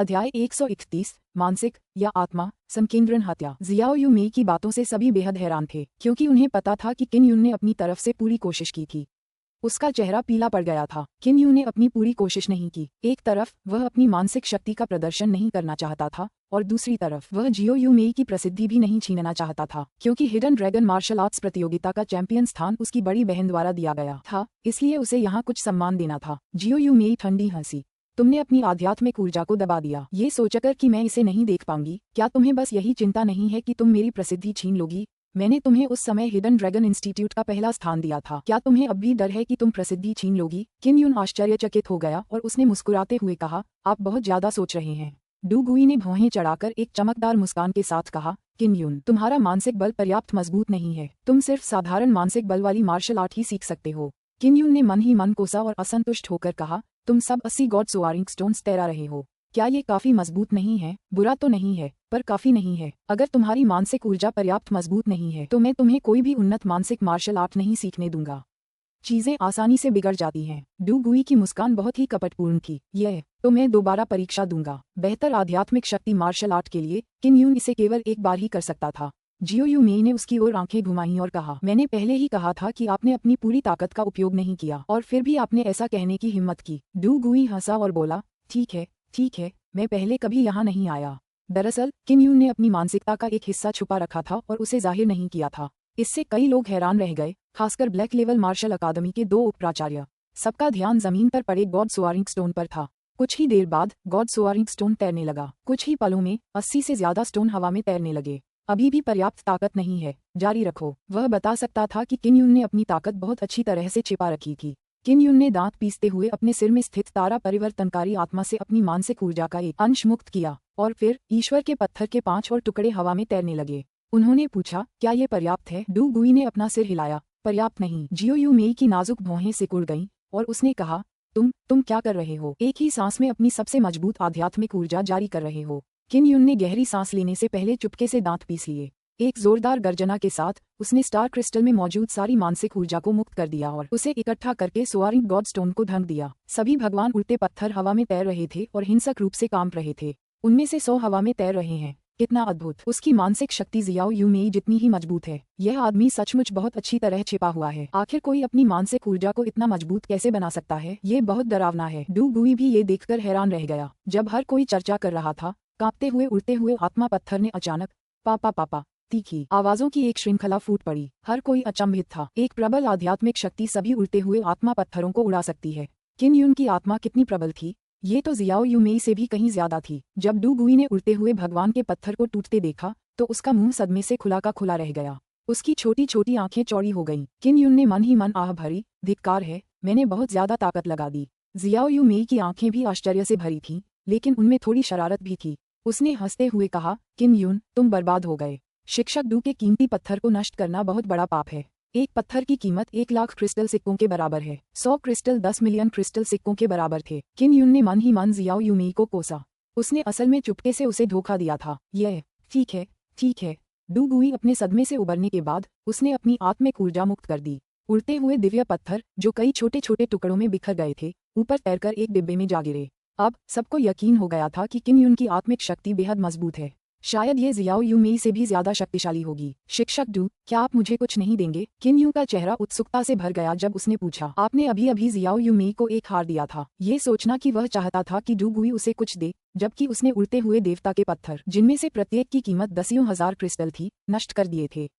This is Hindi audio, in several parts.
अध्याय 131 मानसिक या आत्मा संकेंद्रण हत्या। जियाओ यू मेई की बातों से सभी बेहद हैरान थे, क्योंकि उन्हें पता था कि किन यून ने अपनी तरफ से पूरी कोशिश की थी। उसका चेहरा पीला पड़ गया था। किन यून ने अपनी पूरी कोशिश नहीं की। एक तरफ वह अपनी मानसिक शक्ति का प्रदर्शन नहीं करना चाहता था और दूसरी तरफ वह जियो यू मेई की प्रसिद्धि भी नहीं छीनना चाहता था, क्योंकि हिडन ड्रैगन मार्शल आर्ट्स प्रतियोगिता का चैंपियन स्थान उसकी बड़ी बहन द्वारा दिया गया था, इसलिए उसे यहाँ कुछ सम्मान देना था। जियो यू मेई ठंडी हंसी। तुमने अपनी आध्यात्मिक ऊर्जा को दबा दिया, ये सोचकर कि मैं इसे नहीं देख पाऊंगी। क्या तुम्हें बस यही चिंता नहीं है कि तुम मेरी प्रसिद्धि छीन लोगी? मैंने तुम्हें उस समय हिडन ड्रैगन इंस्टीट्यूट का पहला स्थान दिया था। क्या तुम्हें अब भी डर है कि तुम प्रसिद्धि छीन लोगी? किन यून आश्चर्यचकित हो गया और उसने मुस्कुराते हुए कहा, आप बहुत ज्यादा सोच रहे हैं। डू गुई ने भौहें चढ़ाकर एक चमकदार मुस्कान के साथ कहा, किन यून, तुम्हारा मानसिक बल पर्याप्त मजबूत नहीं है। तुम सिर्फ साधारण मानसिक बल वाली मार्शल आर्ट ही सीख सकते हो। किन यून ने मन ही मन कोसा और असंतुष्ट होकर कहा, तुम सब 80 गॉड सोआरिंग स्टोन्स तैरा रहे हो। क्या ये काफी मजबूत नहीं है? बुरा तो नहीं है, पर काफी नहीं है। अगर तुम्हारी मानसिक ऊर्जा पर्याप्त मजबूत नहीं है तो मैं तुम्हें कोई भी उन्नत मानसिक मार्शल आर्ट नहीं सीखने दूंगा। चीजें आसानी से बिगड़ जाती हैं। डू गुई की मुस्कान बहुत ही कपटपूर्ण थी। यह तो मैं दोबारा परीक्षा दूंगा। बेहतर आध्यात्मिक शक्ति मार्शल आर्ट के लिए किन यून इसे केवल एक बार ही कर सकता था। जियो यू मेई ने उसकी ओर आंखें घुमाईं और कहा, मैंने पहले ही कहा था कि आपने अपनी पूरी ताकत का उपयोग नहीं किया और फिर भी आपने ऐसा कहने की हिम्मत की। डू गुई हंसा और बोला, ठीक है, मैं पहले कभी यहाँ नहीं आया। दरअसल किन यून ने अपनी मानसिकता का एक हिस्सा छुपा रखा था और उसे जाहिर नहीं किया था। इससे कई लोग हैरान रह गए, खासकर ब्लैक लेवल मार्शल अकादमी के 2 उपाचार्य। सबका ध्यान जमीन पर पड़े गॉड सोआरिंग स्टोन पर था। कुछ ही देर बाद गॉड सोआरिंग स्टोन तैरने लगा। कुछ ही पलों में 80 से ज्यादा स्टोन हवा में तैरने लगे। अभी भी पर्याप्त ताकत नहीं है, जारी रखो। वह बता सकता था कि किन यून ने अपनी ताकत बहुत अच्छी तरह से छिपा रखी थी। किन यून ने दांत पीसते हुए अपने सिर में स्थित तारा परिवर्तनकारी आत्मा से अपनी मानसिक ऊर्जा का एक अंश मुक्त किया और फिर ईश्वर के पत्थर के 5 और टुकड़े हवा में तैरने लगे। उन्होंने पूछा, क्या ये पर्याप्त है? डू गुई ने अपना सिर हिलाया, पर्याप्त नहीं। जियो यू मेई की नाजुक भौहें सिकुड़ गईं और उसने कहा, तुम क्या कर रहे हो? एक ही सांस में अपनी सबसे मजबूत आध्यात्मिक ऊर्जा जारी कर रहे हो। किन यून ने गहरी सांस लेने से पहले चुपके से दांत पीस लिए। एक जोरदार गर्जना के साथ उसने स्टार क्रिस्टल में मौजूद सारी मानसिक ऊर्जा को मुक्त कर दिया और उसे इकट्ठा करके सोआरिंग गॉड स्टोन को ढक दिया। सभी भगवान उड़ते पत्थर हवा में तैर रहे थे और हिंसक रूप से कांप रहे थे। उनमें से 100 हवा में तैर रहे हैं। कितना अद्भुत! उसकी मानसिक शक्ति जियाओ यू मेई जितनी ही मजबूत है। यह आदमी सचमुच बहुत अच्छी तरह छिपा हुआ है। आखिर कोई अपनी मानसिक ऊर्जा को इतना मजबूत कैसे बना सकता है? ये बहुत डरावना है। डू गुई भी ये देखकर हैरान रह गया। जब हर कोई चर्चा कर रहा था, कांपते हुए उड़ते हुए आत्मा पत्थर ने अचानक पापा तीखी आवाजों की एक श्रृंखला फूट पड़ी। हर कोई अचंभित था। एक प्रबल आध्यात्मिक शक्ति सभी उड़ते हुए आत्मा पत्थरों को उड़ा सकती है। किन यून की आत्मा कितनी प्रबल थी? ये तो जियाओ यू मेई से भी कहीं ज्यादा थी। जब डू गुई ने उड़ते हुए भगवान के पत्थर को टूटते देखा तो उसका मुंह सदमे से खुला का खुला रह गया। उसकी छोटी छोटी आंखें चौड़ी हो गईं। किन यून ने मन ही मन आह भरी, धिक्कार है, मैंने बहुत ज्यादा ताकत लगा दी। जियाओ यू मेई की आंखें भी आश्चर्य से भरी थीं, लेकिन उनमें थोड़ी शरारत भी थी। उसने हंसते हुए कहा, किन यून, तुम बर्बाद हो गए। शिक्षक डू के कीमती पत्थर को नष्ट करना बहुत बड़ा पाप है। एक पत्थर की कीमत 1 लाख क्रिस्टल सिक्कों के बराबर है। 100 क्रिस्टल 10 मिलियन क्रिस्टल सिक्कों के बराबर थे। किन यून ने मन ही मन जियाओ यू मेई को कोसा। उसने असल में चुपके से उसे धोखा दिया था। यह ठीक है। डू गुई अपने सदमे से उबरने के बाद उसने अपनी आत्मिक ऊर्जा मुक्त कर दी। उड़ते हुए दिव्य पत्थर, जो कई छोटे छोटे टुकड़ों में बिखर गए थे, ऊपर तैरकर एक डिब्बे में जा गिरे। अब सबको यकीन हो गया था कि किन यून की आत्मिक शक्ति बेहद मजबूत है। शायद ये जियाओ यू मेई से भी ज्यादा शक्तिशाली होगी। शिक्षक डू, क्या आप मुझे कुछ नहीं देंगे? किन यून का चेहरा उत्सुकता से भर गया जब उसने पूछा, आपने अभी अभी जियाओ यू मेई को एक हार दिया था। ये सोचना कि वह चाहता था कि डू गुई उसे कुछ दे, जबकि उसने उड़ते हुए देवता के पत्थर, जिनमें से प्रत्येक की कीमत 10,000 क्रिस्टल थी, नष्ट कर दिए थे।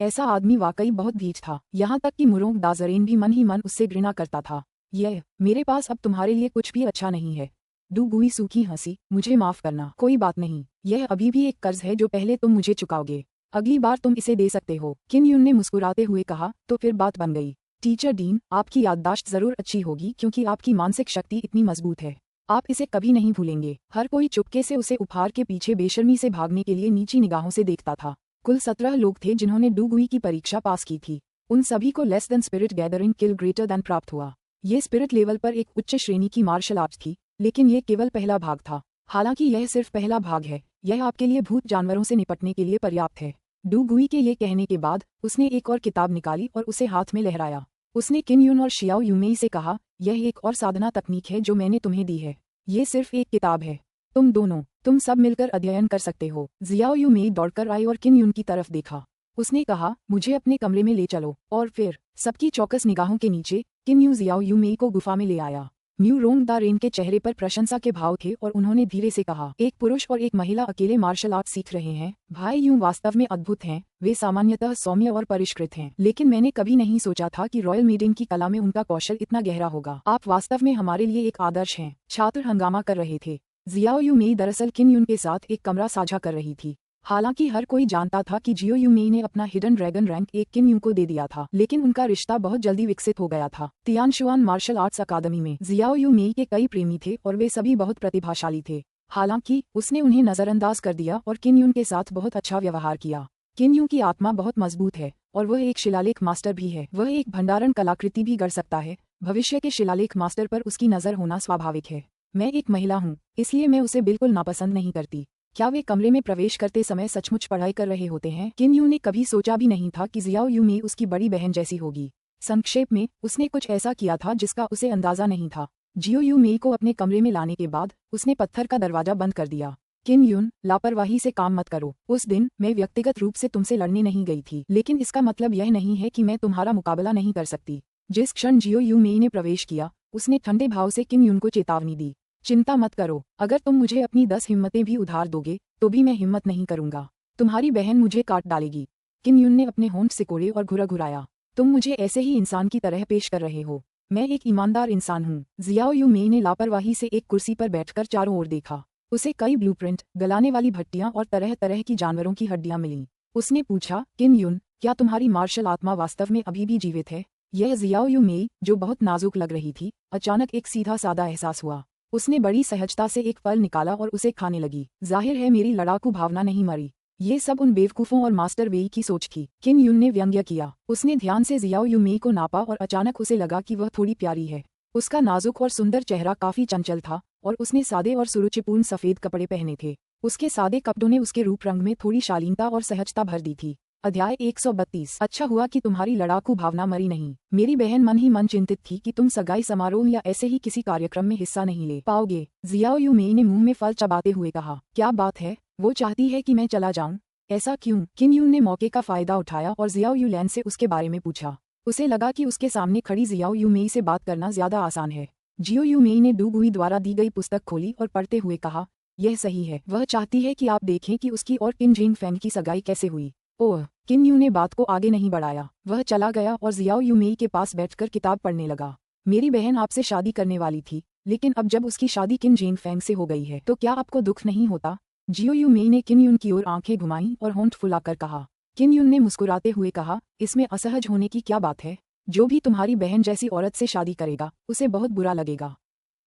ऐसा आदमी वाकई बहुत ढीठ था। यहाँ तक कि मुरोंग दाजरेन भी मन ही मन उससे घृणा करता था। यह, मेरे पास अब तुम्हारे लिए कुछ भी अच्छा नहीं है। डू गुई सूखी हंसी, मुझे माफ करना। कोई बात नहीं, यह अभी भी एक कर्ज है जो पहले तुम मुझे चुकाओगे। अगली बार तुम इसे दे सकते हो। किन यून ने मुस्कुराते हुए कहा, तो फिर बात बन गई। टीचर डीन, आपकी याददाश्त जरूर अच्छी होगी क्योंकि आपकी मानसिक शक्ति इतनी मजबूत है। आप इसे कभी नहीं भूलेंगे। हर कोई चुपके से उसे उपहार के पीछे बेशर्मी से भागने के लिए नीची निगाहों से देखता था। कुल 17 लोग थे जिन्होंने डू गुई की परीक्षा पास की थी। उन सभी को लेस देन स्पिरिट गैदरिंग किल ग्रेटर देन प्राप्त हुआ। ये स्पिरिट लेवल पर एक उच्च श्रेणी की मार्शल आर्ट थी, लेकिन ये केवल पहला भाग था। हालांकि यह सिर्फ पहला भाग है, यह आपके लिए भूत जानवरों से निपटने के लिए पर्याप्त है। डू गुई के ये कहने के बाद उसने एक और किताब निकाली और उसे हाथ में लहराया। उसने किन यून और शियाओ यू मेई से कहा, यह एक और साधना तकनीक है जो मैंने तुम्हें दी है। ये सिर्फ एक किताब है, तुम सब मिलकर अध्ययन कर सकते हो। जियाओ यूमेई दौड़कर आई और किन युन की तरफ देखा। उसने कहा, मुझे अपने कमरे में ले चलो। और फिर सबकी चौकस निगाहों के नीचे किन यू जियाओ यूमेई को गुफा में ले आया। म्यू रोंग द रेन के चेहरे पर प्रशंसा के भाव थे और उन्होंने धीरे से कहा, एक पुरुष और एक महिला अकेले मार्शल आर्ट सीख रहे हैं। भाई यूं वास्तव में अद्भुत हैं। वे सामान्यतः सौम्य और परिष्कृत हैं, लेकिन मैंने कभी नहीं सोचा था कि रॉयल मीडियम की कला में उनका कौशल इतना गहरा होगा। आप वास्तव में हमारे लिए एक आदर्श हैं। छात्र हंगामा कर रहे थे। जियाओ यूमेई दरअसल किन युन के साथ एक कमरा साझा कर रही थी। हालांकि हर कोई जानता था कि जियो यूमेई ने अपना हिडन ड्रैगन रैंक एक किन यू को दे दिया था, लेकिन उनका रिश्ता बहुत जल्दी विकसित हो गया था। तियानशुआन मार्शल आर्ट्स अकादमी में जियाओ यूमेई के कई प्रेमी थे और वे सभी बहुत प्रतिभाशाली थे। हालांकि उसने उन्हें नजरअंदाज कर दिया और किन युन के साथ बहुत अच्छा व्यवहार किया। किन यू की आत्मा बहुत मजबूत है और वह एक शिलालेख मास्टर भी है। वह एक भंडारण कलाकृति भी गढ़ सकता है। भविष्य के शिलालेख मास्टर पर उसकी नजर होना स्वाभाविक है। मैं एक महिला हूँ, इसलिए मैं उसे बिल्कुल नापसंद नहीं करती। क्या वे कमरे में प्रवेश करते समय सचमुच पढ़ाई कर रहे होते हैं? किन यू ने कभी सोचा भी नहीं था कि जियाओ यूमेई उसकी बड़ी बहन जैसी होगी। संक्षेप में, उसने कुछ ऐसा किया था जिसका उसे अंदाजा नहीं था। जियो यूमेई को अपने कमरे में लाने के बाद उसने पत्थर का दरवाजा बंद कर दिया। किन युन, लापरवाही से काम मत करो। उस दिन मैं व्यक्तिगत रूप से तुमसे लड़ने नहीं गई थी, लेकिन इसका मतलब यह नहीं है कि मैं तुम्हारा मुकाबला नहीं कर सकती। जिस क्षण जियो यूमेई ने प्रवेश किया, उसने ठंडे भाव से किन युन को चेतावनी दी। चिंता मत करो, अगर तुम मुझे अपनी 10 हिम्मतें भी उधार दोगे तो भी मैं हिम्मत नहीं करूंगा। तुम्हारी बहन मुझे काट डालेगी। किन युन ने अपने होंठ सिकोड़े और घुरघुराया। तुम मुझे ऐसे ही इंसान की तरह पेश कर रहे हो। मैं एक ईमानदार इंसान हूँ। जियाओ यूमेई ने लापरवाही से एक कुर्सी पर बैठकर चारों ओर देखा। उसे कई ब्लूप्रिंट, गलाने वाली भट्टियां और तरह तरह की जानवरों की हड्डियां मिलीं। उसने पूछा, किन युन, क्या तुम्हारी मार्शल आत्मा वास्तव में अभी भी जीवित है? यह जियाओ यूमेई, जो बहुत नाजुक लग रही थी, अचानक एक सीधा सादा एहसास हुआ। उसने बड़ी सहजता से एक फल निकाला और उसे खाने लगी। जाहिर है मेरी लड़ाकू भावना नहीं मरी। ये सब उन बेवकूफों और मास्टर वेई की सोच थी। किन युन ने व्यंग्य किया। उसने ध्यान से जियाओ यूमेई को नापा और अचानक उसे लगा कि वह थोड़ी प्यारी है। उसका नाजुक और सुंदर चेहरा काफी चंचल था और उसने सादे और सुरुचिपूर्ण सफेद कपड़े पहने थे। उसके सादे कपड़ों ने उसके रूप रंग में थोड़ी शालीनता और सहजता भर दी थी। अध्याय 132। अच्छा हुआ कि तुम्हारी लड़ाकू भावना मरी नहीं। मेरी बहन मन ही मन चिंतित थी कि तुम सगाई समारोह या ऐसे ही किसी कार्यक्रम में हिस्सा नहीं ले पाओगे। जियाओ यूमेई ने मुंह में फल चबाते हुए कहा, क्या बात है, वो चाहती है कि मैं चला जाऊं? ऐसा क्यों? किन युन ने मौके का फायदा उठाया और जियाओ यूलैन से उसके बारे में पूछा। उसे लगा कि उसके सामने खड़ी जियाओ यूमेई से बात करना ज्यादा आसान है। जियो यूमेई ने डू गुई द्वारा दी गई पुस्तक खोली और पढ़ते हुए कहा, यह सही है। वह चाहती है कि आप देखें कि उसकी और किन जिंग फेंग की सगाई कैसे हुई। ओह, किन यू ने बात को आगे नहीं बढ़ाया। वह चला गया और जियाओ यूमेई के पास बैठकर किताब पढ़ने लगा। मेरी बहन आपसे शादी करने वाली थी, लेकिन अब जब उसकी शादी किन जिंग फेंग से हो गई है तो क्या आपको दुख नहीं होता? जियो यूमेई ने किन युन की ओर आंखें घुमाईं और होंठ फुलाकर कहा। किन युन ने मुस्कुराते हुए कहा, इसमें असहज होने की क्या बात है? जो भी तुम्हारी बहन जैसी औरत से शादी करेगा उसे बहुत बुरा लगेगा।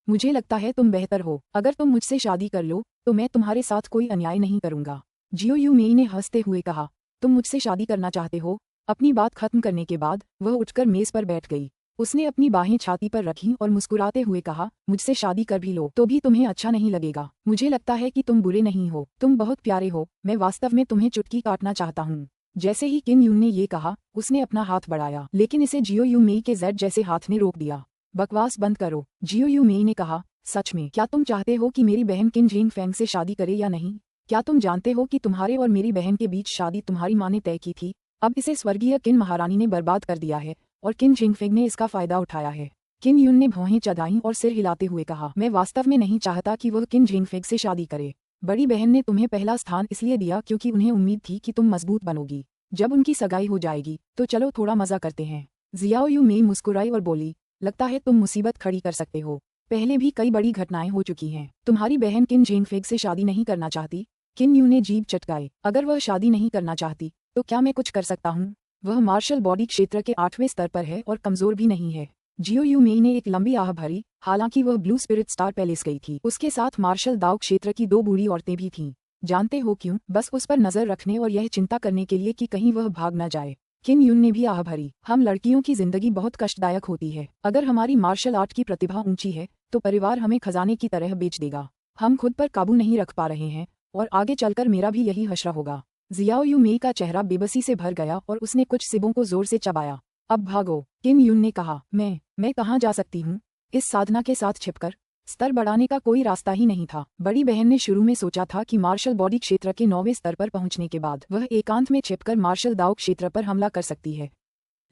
मुझे लगता है तुम बेहतर हो। अगर तुम मुझसे शादी कर लो तो मैं तुम्हारे साथ कोई अन्याय नहीं करूंगा। जियो यूमेई ने हंसते हुए कहा, तुम मुझसे शादी करना चाहते हो? अपनी बात खत्म करने के बाद वह उठकर मेज पर बैठ गई। उसने अपनी बाहें छाती पर रखीं और मुस्कुराते हुए कहा, मुझसे शादी कर भी लो तो भी तुम्हें अच्छा नहीं लगेगा। मुझे लगता है कि तुम बुरे नहीं हो, तुम बहुत प्यारे हो। मैं वास्तव में तुम्हें चुटकी काटना चाहता हूँ। जैसे ही किन युन ने ये कहा, उसने अपना हाथ बढ़ाया, लेकिन इसे जियो यूमेई के जेड जैसे हाथ ने रोक दिया। बकवास बंद करो, जियो यूमेई ने कहा। सच में, क्या तुम चाहते हो कि मेरी बहन किन जिंग फेंग से शादी करे या नहीं? क्या तुम जानते हो कि तुम्हारे और मेरी बहन के बीच शादी तुम्हारी माँ ने तय की थी? अब इसे स्वर्गीय किन महारानी ने बर्बाद कर दिया है और किन जिंगफेंग ने इसका फायदा उठाया है। किन युन ने भौहें चढ़ाईं और सिर हिलाते हुए कहा, मैं वास्तव में नहीं चाहता कि वह किन जिंगफेंग से शादी करे। बड़ी बहन ने तुम्हें पहला स्थान इसलिए दिया क्योंकि उन्हें उम्मीद थी कि तुम मजबूत बनोगी। जब उनकी सगाई हो जाएगी तो चलो थोड़ा मजा करते हैं। जियाओ यूमेई मुस्कुराई और बोली, लगता है तुम मुसीबत खड़ी कर सकते हो। पहले भी कई बड़ी घटनाएं हो चुकी हैं। तुम्हारी बहन किन जिंगफेंग से शादी नहीं करना चाहती? किन यू ने जीभ चटकाई। अगर वह शादी नहीं करना चाहती तो क्या मैं कुछ कर सकता हूँ? वह मार्शल बॉडी क्षेत्र के 8वें स्तर पर है और कमजोर भी नहीं है। जियो यूमेई ने एक लंबी आह भरी। हालांकि वह ब्लू स्पिरिट स्टार पैलेस गई थी। उसके साथ मार्शल दाव क्षेत्र की 2 बूढ़ी औरतें भी थीं। जानते हो क्यों? बस उस पर नजर रखने और यह चिंता करने के लिए कि कहीं वह भाग न जाए। किन युन ने भी आह भरी। हम लड़कियों की जिंदगी बहुत कष्टदायक होती है। अगर हमारी मार्शल आर्ट की प्रतिभा ऊंची है तो परिवार हमें खजाने की तरह बेच देगा। हम खुद पर काबू नहीं रख पा रहे हैं और आगे चलकर मेरा भी यही हश्र होगा। जियाओ यूमेई का चेहरा बेबसी से भर गया और उसने कुछ सिबों को जोर से चबाया। अब भागो, किन युन ने कहा। मैं कहाँ जा सकती हूँ? इस साधना के साथ छिपकर? स्तर बढ़ाने का कोई रास्ता ही नहीं था। बड़ी बहन ने शुरू में सोचा था कि मार्शल बॉडी क्षेत्र के 9वें स्तर पर पहुंचने के बाद वह एकांत में छिपकर मार्शल दाओ क्षेत्र पर हमला कर सकती है,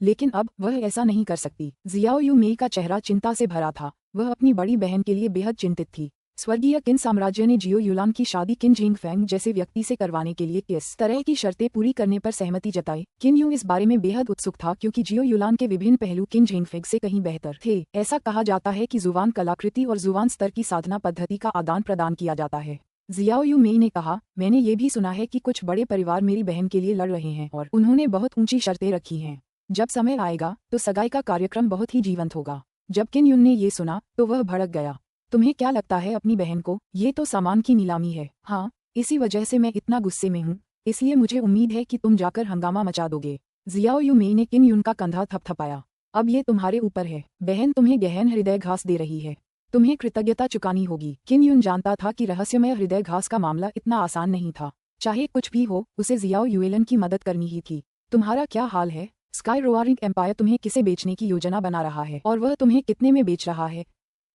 लेकिन अब वह ऐसा नहीं कर सकती। जियाओ यू मेई का चेहरा चिंता से भरा था। वह अपनी बड़ी बहन के लिए बेहद चिंतित थी। स्वर्गीय किन साम्राज्य ने जियो युलान की शादी किन जिंगफेंग जैसे व्यक्ति से करवाने के लिए किस तरह की शर्तें पूरी करने पर सहमति जताई। किन यू इस बारे में बेहद उत्सुक था क्योंकि जियो युलान के विभिन्न पहलू किन जिंगफेंग से कहीं बेहतर थे। ऐसा कहा जाता है कि जुबान कलाकृति और जुबान स्तर की साधना पद्धति का आदान प्रदान किया जाता है। जियाओ यू मेई ने कहा, मैंने ये भी सुना है कि कुछ बड़े परिवार मेरी बहन के लिए लड़ रहे हैं और उन्होंने बहुत ऊंची शर्तें रखी हैं। जब समय आएगा तो सगाई का कार्यक्रम बहुत ही जीवंत होगा। जब किन युन ने ये सुना तो वह भड़क गया। तुम्हें क्या लगता है अपनी बहन को? ये तो सामान की नीलामी है। हाँ, इसी वजह से मैं इतना गुस्से में हूँ, इसलिए मुझे उम्मीद है कि तुम जाकर हंगामा मचा दोगे। जियाओ यू मेई ने किन युन का कंधा थपथपाया। अब ये तुम्हारे ऊपर है। बहन तुम्हें गहन हृदय घास दे रही है, तुम्हें कृतज्ञता चुकानी होगी। किन युन जानता था कि रहस्यमय हृदय घास का मामला इतना आसान नहीं था। चाहे कुछ भी हो, उसे जियाओ युएलन की मदद करनी ही थी। तुम्हारा क्या हाल है? स्काई रोआरिंग एम्पायर तुम्हें किसे बेचने की योजना बना रहा है और वह तुम्हें कितने में बेच रहा है?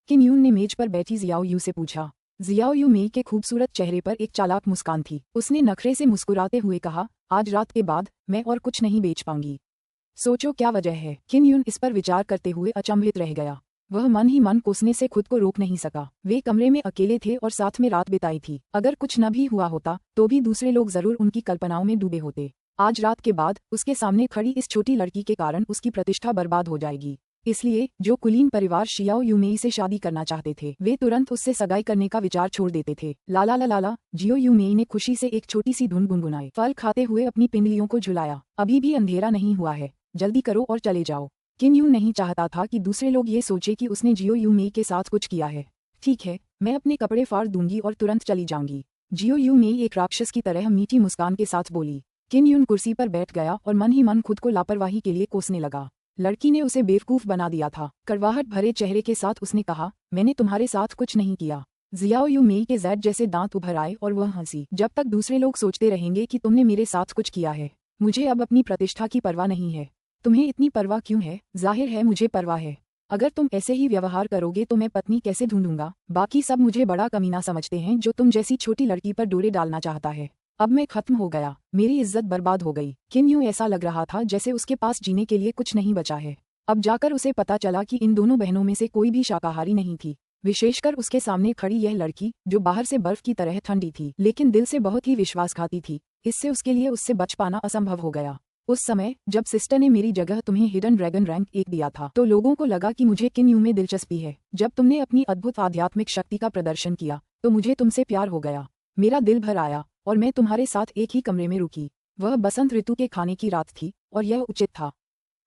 किन यून ने मेज पर बैठी जियाओ यू से पूछा। जियाओ यू मेई के खूबसूरत चेहरे पर एक चालाक मुस्कान थी। उसने नखरे से मुस्कुराते हुए कहा, आज रात के बाद मैं और कुछ नहीं बेच पाऊंगी। सोचो क्या वजह है? किन यून इस पर विचार करते हुए अचंभित रह गया। वह मन ही मन कोसने से खुद को रोक नहीं सका। वे कमरे में अकेले थे और साथ में रात बिताई थी। अगर कुछ न भी हुआ होता तो भी दूसरे लोग जरूर उनकी कल्पनाओं में डूबे होते। आज रात के बाद उसके सामने खड़ी इस छोटी लड़की के कारण उसकी प्रतिष्ठा बर्बाद हो जाएगी। इसलिए जो कुलीन परिवार शियाओ यू मेई से शादी करना चाहते थे वे तुरंत उससे सगाई करने का विचार छोड़ देते थे। लाला ला लाला, जियो यू मेई ने खुशी से एक छोटी सी धुन गुनगुनाई। फल खाते हुए अपनी पिंडलियों को झुलाया। अभी भी अंधेरा नहीं हुआ है, जल्दी करो और चले जाओ। किन यू नहीं चाहता था कि दूसरे लोग ये सोचे कि उसने जियो यू मेई के साथ कुछ किया है। ठीक है, मैं अपने कपड़े फाड़ दूंगी और तुरंत चली जाऊंगी। जियो यू मेई एक राक्षस की तरह मीठी मुस्कान के साथ बोली। किन यून कुर्सी पर बैठ गया और मन ही मन खुद को लापरवाही के लिए कोसने लगा। लड़की ने उसे बेवकूफ बना दिया था। कड़वाहट भरे चेहरे के साथ उसने कहा, मैंने तुम्हारे साथ कुछ नहीं किया। जियाओ यू मेई के जैद जैसे दांत उभर आए और वह हंसी। जब तक दूसरे लोग सोचते रहेंगे कि तुमने मेरे साथ कुछ किया है, मुझे अब अपनी प्रतिष्ठा की परवाह नहीं है। तुम्हें इतनी परवाह क्यों है? जाहिर है मुझे परवाह है। अगर तुम ऐसे ही व्यवहार करोगे तो मैं पत्नी कैसे ढूंढूंगा? बाकी सब मुझे बड़ा कमीना समझते हैं जो तुम जैसी छोटी लड़की पर डोरे डालना चाहता है। अब मैं खत्म हो गया, मेरी इज्जत बर्बाद हो गई। किन यूं ऐसा लग रहा था जैसे उसके पास जीने के लिए कुछ नहीं बचा है। अब जाकर उसे पता चला कि इन दोनों बहनों में से कोई भी शाकाहारी नहीं थी, विशेषकर उसके सामने खड़ी यह लड़की जो बाहर से बर्फ की तरह ठंडी थी लेकिन दिल से बहुत ही विश्वासघाती थी। इससे उसके लिए उससे बच पाना असंभव हो गया। उस समय जब सिस्टर ने मेरी जगह तुम्हें हिडन ड्रैगन रैंक 1 दिया था तो लोगों को लगा कि मुझे किन यूं में दिलचस्पी है। जब तुमने अपनी अद्भुत आध्यात्मिक शक्ति का प्रदर्शन किया तो मुझे तुमसे प्यार हो गया। मेरा दिल भर आया और मैं तुम्हारे साथ एक ही कमरे में रुकी। वह बसंत ऋतु के खाने की रात थी और यह उचित था।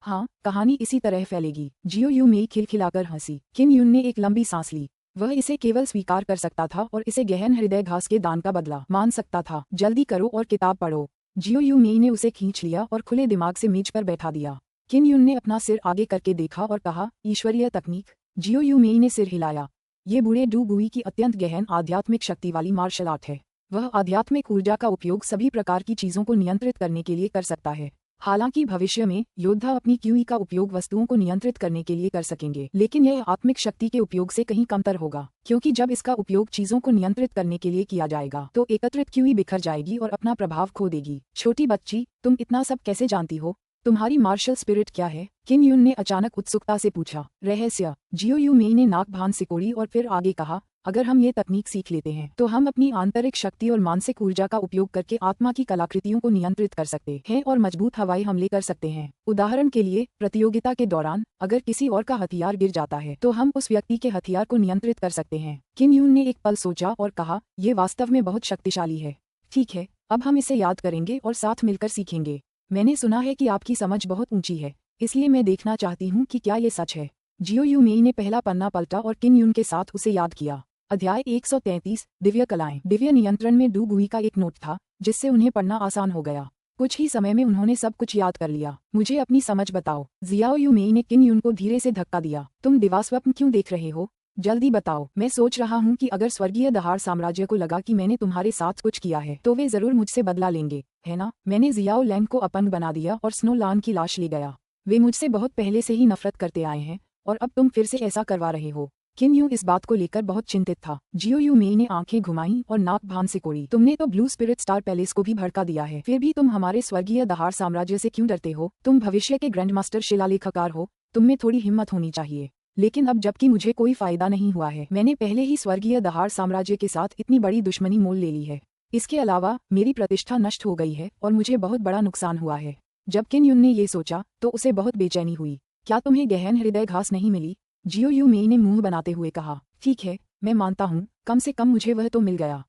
हाँ, कहानी इसी तरह फैलेगी। जियो यू मेई खिलखिलाकर हंसी। किन यून ने एक लंबी सांस ली। वह इसे केवल स्वीकार कर सकता था और इसे गहन हृदय घास के दान का बदला मान सकता था। जल्दी करो और किताब पढ़ो। जियो यू मेई ने उसे खींच लिया और खुले दिमाग से मेज पर बैठा दिया। किन यून ने अपना सिर आगे करके देखा और कहा, ईश्वरीय तकनीक। जियो यू मेई ने सिर हिलाया। ये बूढ़े डू गुई की अत्यंत गहन आध्यात्मिक शक्ति वाली मार्शल आर्ट है। वह आध्यात्मिक ऊर्जा का उपयोग सभी प्रकार की चीजों को नियंत्रित करने के लिए कर सकता है। हालांकि भविष्य में योद्धा अपनी क्यूई का उपयोग वस्तुओं को नियंत्रित करने के लिए कर सकेंगे, लेकिन यह आत्मिक शक्ति के उपयोग से कहीं कमतर होगा, क्योंकि जब इसका उपयोग चीजों को नियंत्रित करने के लिए किया जाएगा तो एकत्रित क्यूई बिखर जाएगी और अपना प्रभाव खो देगी। छोटी बच्ची, तुम इतना सब कैसे जानती हो? तुम्हारी मार्शल स्पिरिट क्या है? किन यून ने अचानक उत्सुकता से पूछा। रहस्य। जियो यू मेई ने नाक भान सिकोड़ी और फिर आगे कहा, अगर हम ये तकनीक सीख लेते हैं तो हम अपनी आंतरिक शक्ति और मानसिक ऊर्जा का उपयोग करके आत्मा की कलाकृतियों को नियंत्रित कर सकते हैं और मजबूत हवाई हमले कर सकते हैं। उदाहरण के लिए, प्रतियोगिता के दौरान अगर किसी और का हथियार गिर जाता है तो हम उस व्यक्ति के हथियार को नियंत्रित कर सकते हैं। किन यून ने एक पल सोचा और कहा, ये वास्तव में बहुत शक्तिशाली है। ठीक है, अब हम इसे याद करेंगे और साथ मिलकर सीखेंगे। मैंने सुना है कि आपकी समझ बहुत ऊंची है, इसलिए मैं देखना चाहती हूँ कि क्या ये सच है। जियो यू मेई ने पहला पन्ना पलटा और किन यून के साथ उसे याद किया। अध्याय 133, दिव्य कलाएं। दिव्य नियंत्रण में डू गुई का एक नोट था जिससे उन्हें पढ़ना आसान हो गया। कुछ ही समय में उन्होंने सब कुछ याद कर लिया। मुझे अपनी समझ बताओ। जियाओ यू मेई ने किन यून को धीरे से धक्का दिया। तुम दिवास्वप्न क्यों देख रहे हो? जल्दी बताओ। मैं सोच रहा हूँ कि अगर स्वर्गीय दहाड़ साम्राज्य को लगा कि मैंने तुम्हारे साथ कुछ किया है तो वे जरूर मुझसे बदला लेंगे, है ना? मैंने जियाओ लैंग को अपंग बना दिया और स्नो लान की लाश ले गया। वे मुझसे बहुत पहले से ही नफरत करते आए हैं और अब तुम फिर से ऐसा करवा रहे हो। किन यूं इस बात को लेकर बहुत चिंतित था। जियो यू मेई ने आंखें घुमाई और नाक भान से कोड़ी। तुमने तो ब्लू स्पिरिट स्टार पैलेस को भी भड़का दिया है, फिर भी तुम हमारे स्वर्गीय दहाड़ साम्राज्य से क्यों डरते हो? तुम भविष्य के ग्रैंड मास्टर शिलालेखकार हो, तुम में थोड़ी हिम्मत होनी चाहिए। लेकिन अब जबकि मुझे कोई फायदा नहीं हुआ है, मैंने पहले ही स्वर्गीय दहाड़ साम्राज्य के साथ इतनी बड़ी दुश्मनी मोल ले ली है। इसके अलावा मेरी प्रतिष्ठा नष्ट हो गई है और मुझे बहुत बड़ा नुकसान हुआ है। जब किन यून ने ये सोचा तो उसे बहुत बेचैनी हुई। क्या तुम्हें गहन हृदय घास नहीं मिली? जियो यू मेई ने मुंह बनाते हुए कहा। ठीक है, मैं मानता हूँ, कम से कम मुझे वह तो मिल गया।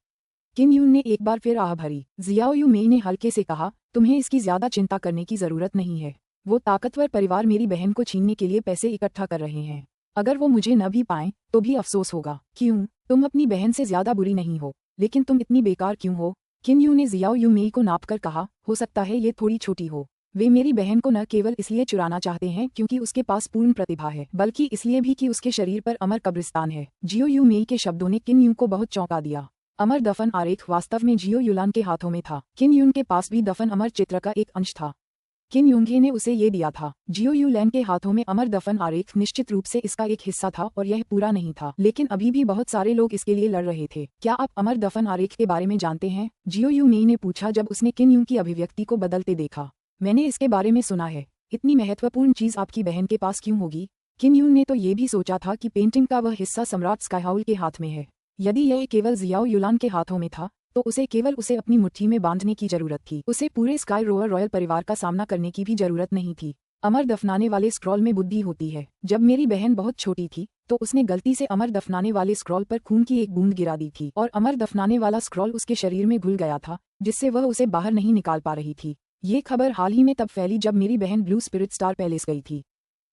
किन यून ने एक बार फिर आह भरी। जियाओ यू मेई ने हल्के से कहा, तुम्हें इसकी ज्यादा चिंता करने की जरूरत नहीं है। वो ताकतवर परिवार मेरी बहन को छीनने के लिए पैसे इकट्ठा कर रहे हैं। अगर वो मुझे न भी पाएं तो भी अफसोस होगा। क्यों? तुम अपनी बहन से ज्यादा बुरी नहीं हो, लेकिन तुम इतनी बेकार क्यों हो? किन यून ने जियाओ यू मेई को नापकर कहा, हो सकता है ये थोड़ी छोटी हो। वे मेरी बहन को न केवल इसलिए चुराना चाहते हैं क्योंकि उसके पास पूर्ण प्रतिभा है, बल्कि इसलिए भी कि उसके शरीर पर अमर कब्रिस्तान है। जियो यू मेई के शब्दों ने किन यून को बहुत चौंका दिया। अमर दफन आरेख वास्तव में जियो युलान के हाथों में था। किन यून के पास भी दफन अमर चित्र का एक अंश था। किन यूंगे ने उसे ये दिया था। जियो यूलैन के हाथों में अमर दफन आरेख निश्चित रूप से इसका एक हिस्सा था और यह पूरा नहीं था, लेकिन अभी भी बहुत सारे लोग इसके लिए लड़ रहे थे। क्या आप अमर दफन आरेख के बारे में जानते हैं? जियो यू मेई ने पूछा जब उसने किन यूं की अभिव्यक्ति को बदलते देखा। मैंने इसके बारे में सुना है। इतनी महत्वपूर्ण चीज आपकी बहन के पास क्यों होगी? किन यून ने तो ये भी सोचा था कि पेंटिंग का वह हिस्सा सम्राट स्काईहाउल के हाथ में है। यदि यह केवल जियाओ युलान के हाथों में था तो उसे केवल उसे अपनी मुट्ठी में बांधने की जरूरत थी। उसे पूरे स्काई रोवर रॉयल परिवार का सामना करने की भी जरूरत नहीं थी। अमर दफनाने वाले स्क्रॉल में बुद्धि होती है। जब मेरी बहन बहुत छोटी थी तो उसने गलती से अमर दफनाने वाले स्क्रॉल पर खून की एक बूंद गिरा दी थी और अमर दफनाने वाला स्क्रॉल उसके शरीर में घुल गया था, जिससे वह उसे बाहर नहीं निकाल पा रही थी। ये खबर हाल ही में तब फैली जब मेरी बहन ब्लू स्पिरिट स्टार पैलेस गई थी।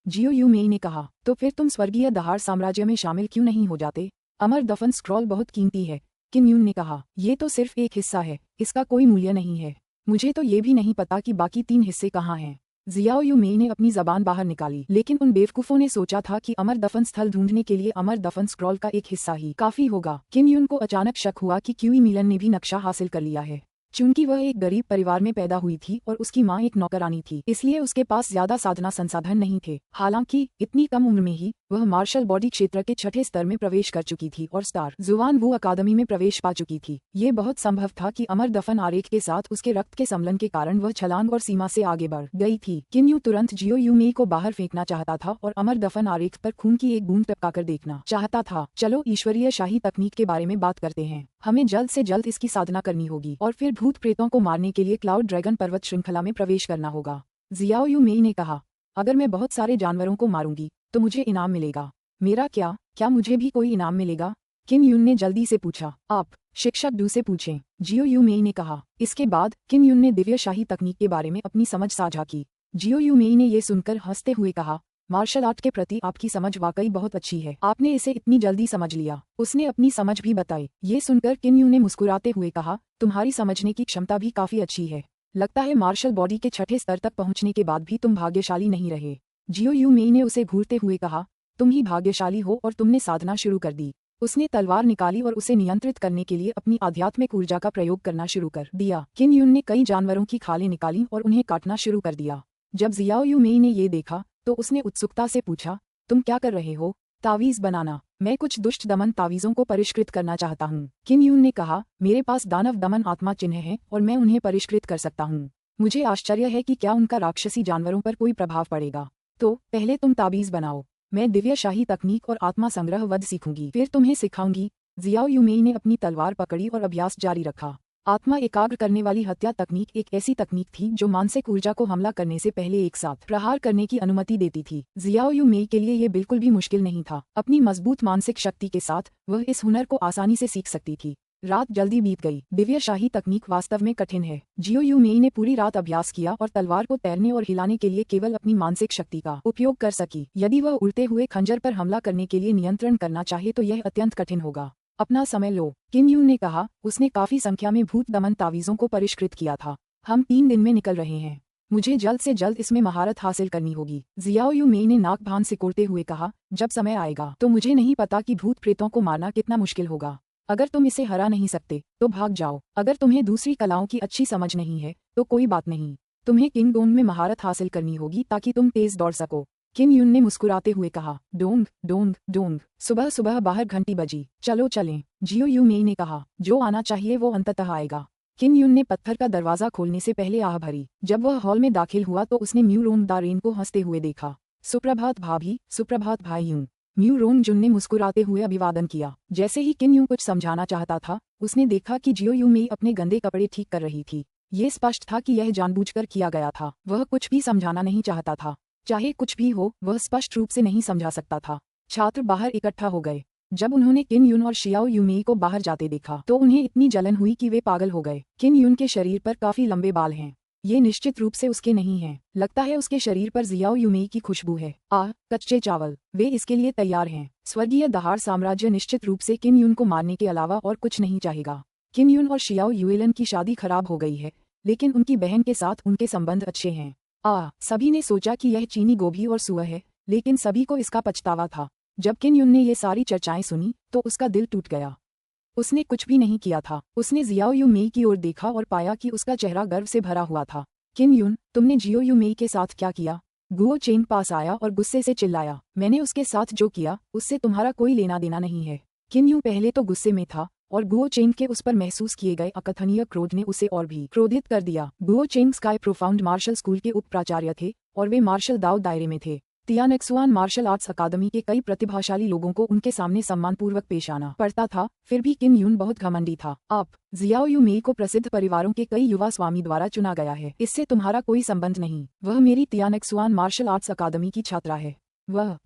जियो यू मेई ने कहा, तो फिर तुम स्वर्गीय दहाड़ साम्राज्य में शामिल क्यों नहीं हो जाते? अमर दफन स्क्रॉल बहुत कीमती है, किन यून ने कहा। ये तो सिर्फ एक हिस्सा है, इसका कोई मूल्य नहीं है। मुझे तो ये भी नहीं पता कि बाकी 3 हिस्से कहाँ हैं। जियाओ यू मेई ने अपनी जबान बाहर निकाली, लेकिन उन बेवकूफों ने सोचा था कि अमर दफन स्थल ढूंढने के लिए अमर दफन स्क्रॉल का एक हिस्सा ही काफी होगा। किन यून को अचानक शक हुआ कि क्यूई मिलन ने भी नक्शा हासिल कर लिया है। चूंकि वह एक गरीब परिवार में पैदा हुई थी और उसकी माँ एक नौकरानी थी, इसलिए उसके पास ज्यादा साधना संसाधन नहीं थे। हालांकि इतनी कम उम्र में ही वह मार्शल बॉडी क्षेत्र के 6ठे स्तर में प्रवेश कर चुकी थी और स्टार जुवान वू अकादमी में प्रवेश पा चुकी थी। ये बहुत संभव था कि अमर दफन आरेख के साथ उसके रक्त के सम्मिलन के कारण वह छलांग और सीमा से आगे बढ़ गई थी। किन यू तुरंत जियो यू मेई को बाहर फेंकना चाहता था और अमर दफन आरेख पर खून की एक बूंद टपकाकर देखना चाहता था। चलो ईश्वरीय शाही तकनीक के बारे में बात करते हैं। हमें जल्द से जल्द इसकी साधना करनी होगी और फिर भूत प्रेतों को मारने के लिए क्लाउड ड्रैगन पर्वत श्रृंखला में प्रवेश करना होगा। जियाओ यू मेई ने कहा, अगर मैं बहुत सारे जानवरों को मारूंगी तो मुझे इनाम मिलेगा। मेरा क्या मुझे भी कोई इनाम मिलेगा? किन यून ने जल्दी से पूछा। आप शिक्षक डू से पूछें, जियो यू मेई ने कहा। इसके बाद किन यून ने दिव्य शाही तकनीक के बारे में अपनी समझ साझा की। जियो यू मेई ने ये सुनकर हंसते हुए कहा, मार्शल आर्ट के प्रति आपकी समझ वाकई बहुत अच्छी है, आपने इसे इतनी जल्दी समझ लिया। उसने अपनी समझ भी बताई। ये सुनकर किन यू ने मुस्कुराते हुए कहा, तुम्हारी समझने की क्षमता भी काफी अच्छी है। लगता है मार्शल बॉडी के 6ठे स्तर तक पहुंचने के बाद भी तुम भाग्यशाली नहीं रहे। जियो यू मेई ने उसे घूरते हुए कहा, तुम ही भाग्यशाली हो और तुमने साधना शुरू कर दी। उसने तलवार निकाली और उसे नियंत्रित करने के लिए अपनी आध्यात्मिक ऊर्जा का प्रयोग करना शुरू कर दिया। किन यून ने कई जानवरों की खालें निकाली और उन्हें काटना शुरू कर दिया। जब जियाओ यू मेई ने ये देखा तो उसने उत्सुकता से पूछा, तुम क्या कर रहे हो? तावीज बनाना। मैं कुछ दुष्ट दमन तावीजों को परिष्कृत करना चाहता हूँ। किन यून ने कहा, मेरे पास दानव दमन आत्मा चिन्ह है और मैं उन्हें परिष्कृत कर सकता हूँ। मुझे आश्चर्य है कि क्या उनका राक्षसी जानवरों पर कोई प्रभाव पड़ेगा। तो पहले तुम ताबीज बनाओ, मैं दिव्य शाही तकनीक और आत्मा संग्रह वध सीखूंगी, फिर तुम्हें सिखाऊंगी। जियाओ यू मेई ने अपनी तलवार पकड़ी और अभ्यास जारी रखा। आत्मा एकाग्र करने वाली हत्या तकनीक एक ऐसी तकनीक थी जो मानसिक ऊर्जा को हमला करने से पहले एक साथ प्रहार करने की अनुमति देती थी। जियाओ यू मेई के लिए ये बिल्कुल भी मुश्किल नहीं था। अपनी मजबूत मानसिक शक्ति के साथ वह इस हुनर को आसानी से सीख सकती थी। रात जल्दी बीत गई। दिव्य शाही तकनीक वास्तव में कठिन है। जियो यू मेई ने पूरी रात अभ्यास किया और तलवार को तैरने और हिलाने के लिए केवल अपनी मानसिक शक्ति का उपयोग कर सकी। यदि वह उड़ते हुए खंजर पर हमला करने के लिए नियंत्रण करना चाहे तो यह अत्यंत कठिन होगा। अपना समय लो, किन यून ने कहा। उसने काफी संख्या में भूत दमन तावीजों को परिष्कृत किया था। हम 3 दिन में निकल रहे हैं। मुझे जल्द से जल्द इसमें महारत हासिल करनी होगी। जियाओ यू मेई ने नाक भान सिकोड़ते हुए कहा, जब समय आएगा तो मुझे नहीं पता कि भूत प्रेतों को मारना कितना मुश्किल होगा। अगर तुम इसे हरा नहीं सकते तो भाग जाओ। अगर तुम्हें दूसरी कलाओं की अच्छी समझ नहीं है तो कोई बात नहीं, तुम्हें किंग डोंग में महारत हासिल करनी होगी ताकि तुम तेज दौड़ सको। किन युन ने मुस्कुराते हुए कहा। Dong Dong Dong. सुबह सुबह बाहर घंटी बजी। चलो चलें, जियो यू मेई ने कहा। जो आना चाहिए वो अंततः आएगा। किन युन ने पत्थर का दरवाजा खोलने से पहले आह भरी। जब वह हॉल में दाखिल हुआ तो उसने म्यू रोंग दारेन को हंसते हुए देखा। सुप्रभात भाभी, सुप्रभात भाई यूं। म्यू रोंग जुन ने मुस्कुराते हुए अभिवादन किया। जैसे ही किन यूं कुछ समझाना चाहता था, उसने देखा कि जियो यू मेई अपने गंदे कपड़े ठीक कर रही थी। ये स्पष्ट था कि यह जानबूझकर किया गया था। वह कुछ भी समझाना नहीं चाहता था। चाहे कुछ भी हो, वह स्पष्ट रूप से नहीं समझा सकता था। छात्र बाहर इकट्ठा हो गए। जब उन्होंने किन युन और शियाओ यूमेई को बाहर जाते देखा तो उन्हें इतनी जलन हुई कि वे पागल हो गए। किन युन के शरीर पर काफी लंबे बाल हैं। ये निश्चित रूप से उसके नहीं हैं। लगता है उसके शरीर पर जियाओ यूमेई की खुशबू है। कच्चे चावल। वे इसके लिए तैयार हैं। स्वर्गीय दहाड़ साम्राज्य निश्चित रूप से किन युन को मारने के अलावा और कुछ नहीं चाहेगा। किन युन और शियाओ यूएलन की शादी खराब हो गई है, लेकिन उनकी बहन के साथ उनके संबंध अच्छे हैं। सभी ने सोचा कि यह चीनी गोभी और सुअर है, लेकिन सभी को इसका पछतावा था। जब किन युन ने ये सारी चर्चाएं सुनी तो उसका दिल टूट गया। उसने कुछ भी नहीं किया था। उसने जियाओ यू मेई की ओर देखा और पाया कि उसका चेहरा गर्व से भरा हुआ था। किन युन, तुमने जियो यू मेई के साथ क्या किया? गुओ चेंग पास आया और गुस्से से चिल्लाया। मैंने उसके साथ जो किया उससे तुम्हारा कोई लेना देना नहीं है। किन युन पहले तो गुस्से में था और गुओ चेंग के उस पर महसूस किए गए अकथनीय क्रोध ने उसे और भी क्रोधित कर दिया। Guo Cheng Sky Profound Martial School के उप प्राचार्य थे और वे मार्शल दाव दायरे में थे। तियानक्सुआन मार्शल आर्ट्स अकादमी के कई प्रतिभाशाली लोगों को उनके सामने सम्मानपूर्वक पेश आना पड़ता था। फिर भी किन युन बहुत घमंडी था। जियाओ यू मेई को प्रसिद्ध परिवारों के कई युवा स्वामी द्वारा चुना गया है। इससे तुम्हारा कोई संबंध नहीं। वह मेरी तियानक्सुआन मार्शल आर्ट्स अकादमी की छात्रा है।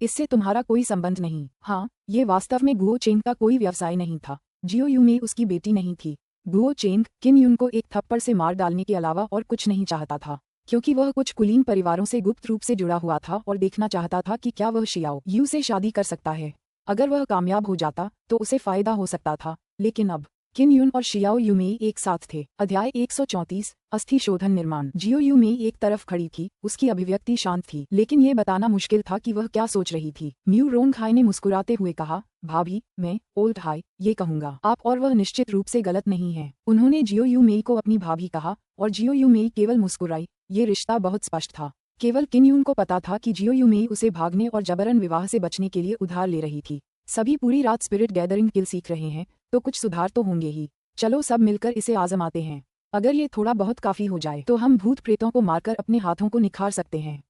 इससे तुम्हारा कोई संबंध नहीं। हाँ, ये वास्तव में गुओ चेंग का कोई व्यवसाय नहीं था। जियो यू मेई उसकी बेटी नहीं थी। गुओ चेंग किन युन को एक थप्पड़ से मार डालने के अलावा और कुछ नहीं चाहता था, क्योंकि वह कुछ कुलीन परिवारों से गुप्त रूप से जुड़ा हुआ था और देखना चाहता था कि क्या वह शियाओ यू से शादी कर सकता है। अगर वह कामयाब हो जाता तो उसे फायदा हो सकता था, लेकिन अब किन युन और शियाओ यू मेई एक साथ थे। अध्याय 134 अस्थि शोधन निर्माण। जियो यू मेई एक तरफ खड़ी थी। उसकी अभिव्यक्ति शांत थी, लेकिन ये बताना मुश्किल था कि वह क्या सोच रही थी। म्यू रोंग हाई ने मुस्कुराते हुए कहा, भाभी, मैं ओल्ड हाई ये कहूंगा। आप और वह निश्चित रूप से गलत नहीं है। उन्होंने जियो यू मेई को अपनी भाभी कहा और जियो यू मेई केवल मुस्कुराई। ये रिश्ता बहुत स्पष्ट था। केवल किन युन को पता था कि जियो यू मेई उसे भागने और जबरन विवाह से बचने के लिए उधार ले रही थी। सभी पूरी रात स्पिरिट गैदरिंग किल सीख रहे हैं, तो कुछ सुधार तो होंगे ही। चलो सब मिलकर इसे आजमाते हैं। अगर ये थोड़ा बहुत काफी हो जाए तो हम भूत प्रेतों को मारकर अपने हाथों को निखार सकते हैं।